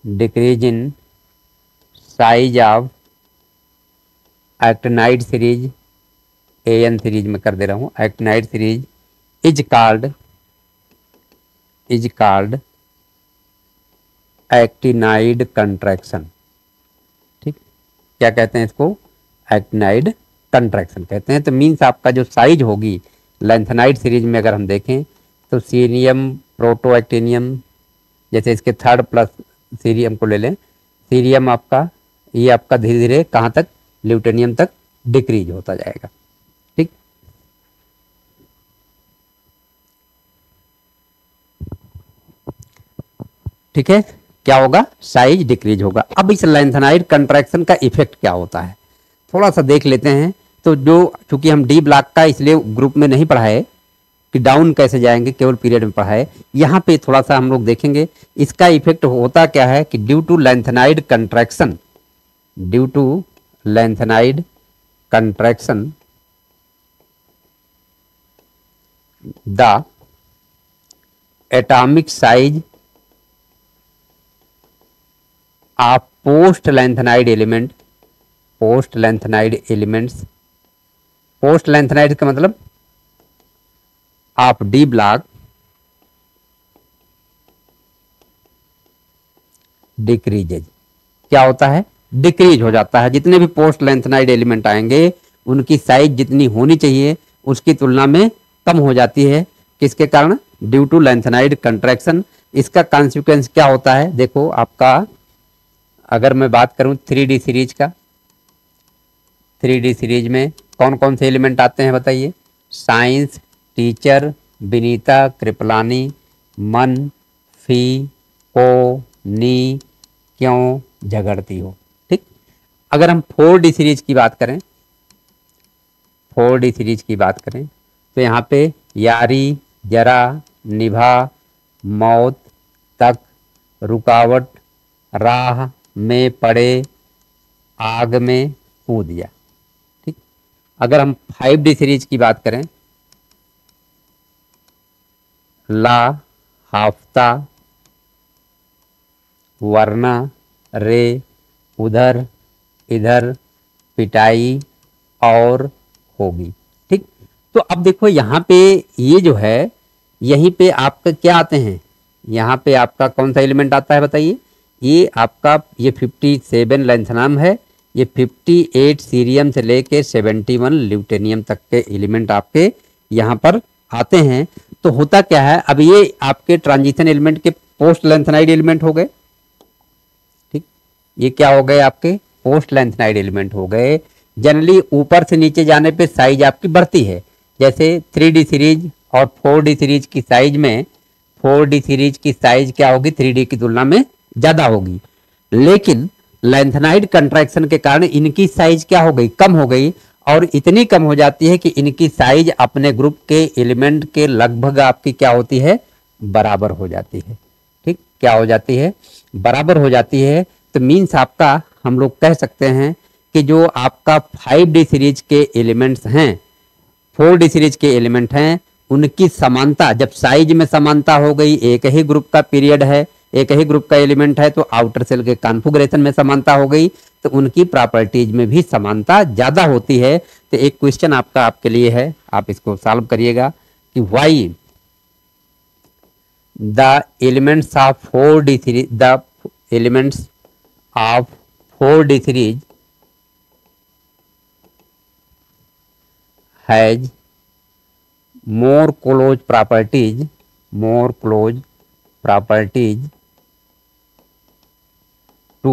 decrease in size of actinide series, AN series में कर दे रहा हूँ, actinide series is called actinide contraction, ठीक। क्या कहते हैं इसको? actinide contraction कहते हैं। तो मीन्स आपका जो साइज होगी लैंथेनाइड सीरीज में अगर हम देखें तो सीरियम, प्रोटोएक्टिनियम, जैसे इसके थर्ड प्लस सीरियम को ले लें, सीरियम आपका ये आपका धीरे धीरे कहाँ तक, ल्यूटेनियम तक डिक्रीज होता जाएगा, ठीक। ठीक है, क्या होगा? साइज डिक्रीज होगा। अब इस लैंथेनाइड कंट्रैक्शन का इफेक्ट क्या होता है थोड़ा सा देख लेते हैं। तो जो चूंकि हम डी ब्लॉक का इसलिए ग्रुप में नहीं पढ़ाए कि डाउन कैसे जाएंगे, केवल पीरियड में पढ़ाए, यहाँ पे थोड़ा सा हम लोग देखेंगे इसका इफेक्ट होता क्या है कि due to lanthanide contraction, due to lanthanide contraction the atomic size of post lanthanide element, post lanthanide elements, post lanthanide का मतलब ऑफ डी ब्लॉक डिक्रीजेज, क्या होता है? डिक्रीज हो जाता है। जितने भी पोस्ट लैंथेनाइड एलिमेंट आएंगे उनकी साइज जितनी होनी चाहिए उसकी तुलना में कम हो जाती है। किसके कारण? Due to lanthanide contraction. इसका कॉन्सिक्वेंस क्या होता है? देखो आपका अगर मैं बात करूं 3D सीरीज का, 3D सीरीज में कौन कौन से एलिमेंट आते हैं बताइए? साइंस, टीचर, विनीता, कृपलानी, मन, फी, को, नी, क्यों झगड़ती हो, ठीक। अगर हम 4D सीरीज की बात करें, 4D सीरीज की बात करें तो यहाँ पे यारी, जरा, निभा, मौत, तक, रुकावट, राह में पड़े, आग में कूद दिया, ठीक। अगर हम 5D सीरीज की बात करें, ला, हाफ्ता, वरना, रे, उधर, इधर, पिटाई और होगी, ठीक। तो अब देखो यहाँ पे ये जो है, यहीं पे आपका क्या आते हैं? यहाँ पे आपका कौन सा एलिमेंट आता है बताइए? ये आपका ये 57 लैंथेनाम है, ये 58 सीरियम से लेके 71 ल्यूटेनियम तक के एलिमेंट आपके यहाँ पर आते हैं। तो होता क्या है, अब ये आपके ट्रांजिशन एलिमेंट के पोस्ट लैंथेनाइड एलिमेंट हो गए, ठीक। ये क्या हो गए? आपके पोस्ट लैंथेनाइड एलिमेंट हो गए। जनरली ऊपर से नीचे जाने पे साइज आपकी बढ़ती है, जैसे 3D सीरीज और 4D सीरीज की साइज में, 4D सीरीज की साइज क्या होगी? 3D की तुलना में ज्यादा होगी। लेकिन लैंथेनाइड कंट्रैक्शन के कारण इनकी साइज क्या हो गई? कम हो गई, और इतनी कम हो जाती है कि इनकी साइज अपने ग्रुप के एलिमेंट के लगभग आपकी क्या होती है? बराबर हो जाती है, ठीक। क्या हो जाती है? बराबर हो जाती है। तो मीन्स आपका हम लोग कह सकते हैं कि जो आपका 5D सीरीज के एलिमेंट्स हैं, 4D सीरीज के एलिमेंट हैं, उनकी समानता, जब साइज में समानता हो गई, एक ही ग्रुप का पीरियड है, एक ही ग्रुप का एलिमेंट है, तो आउटर सेल के कॉन्फ़िगरेशन में समानता हो गई, तो उनकी प्रॉपर्टीज में भी समानता ज्यादा होती है। तो एक क्वेश्चन आपका आपके लिए है, आप इसको सॉल्व करिएगा कि why the elements of 4D series, the elements of 4D series has more close properties to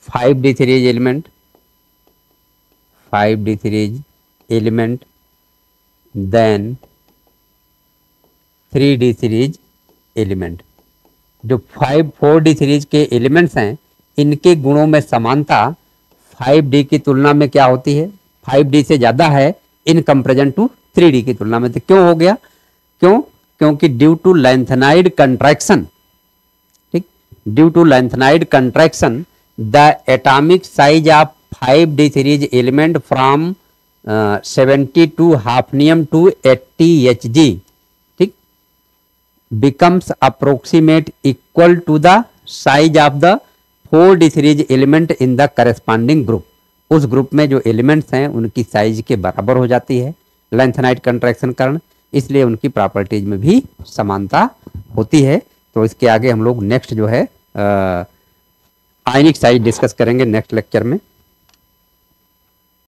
5D series element than 3D series element। जो 4D सीरीज के एलिमेंट्स हैं इनके गुणों में समानता 5D की तुलना में क्या होती है, 5D से ज्यादा है इन कंपेरिजन टू 3D की तुलना में। तो क्यों हो गया, क्योंकि ड्यू टू लेंथेनाइड कंट्रैक्शन, ठीक, due to lanthanide contraction the atomic size of 5D series element from 72 hafnium to 80 Hg, ठीक, becomes approximate equal to the size of the 4D series element in the corresponding group। उस group में जो elements हैं उनकी size के बराबर हो जाती है लेंथेनाइड कंट्रैक्शन कारण, इसलिए उनकी प्रॉपर्टीज में भी समानता होती है। तो इसके आगे हम लोग नेक्स्ट जो है आयनिक साइज डिस्कस करेंगे नेक्स्ट लेक्चर में।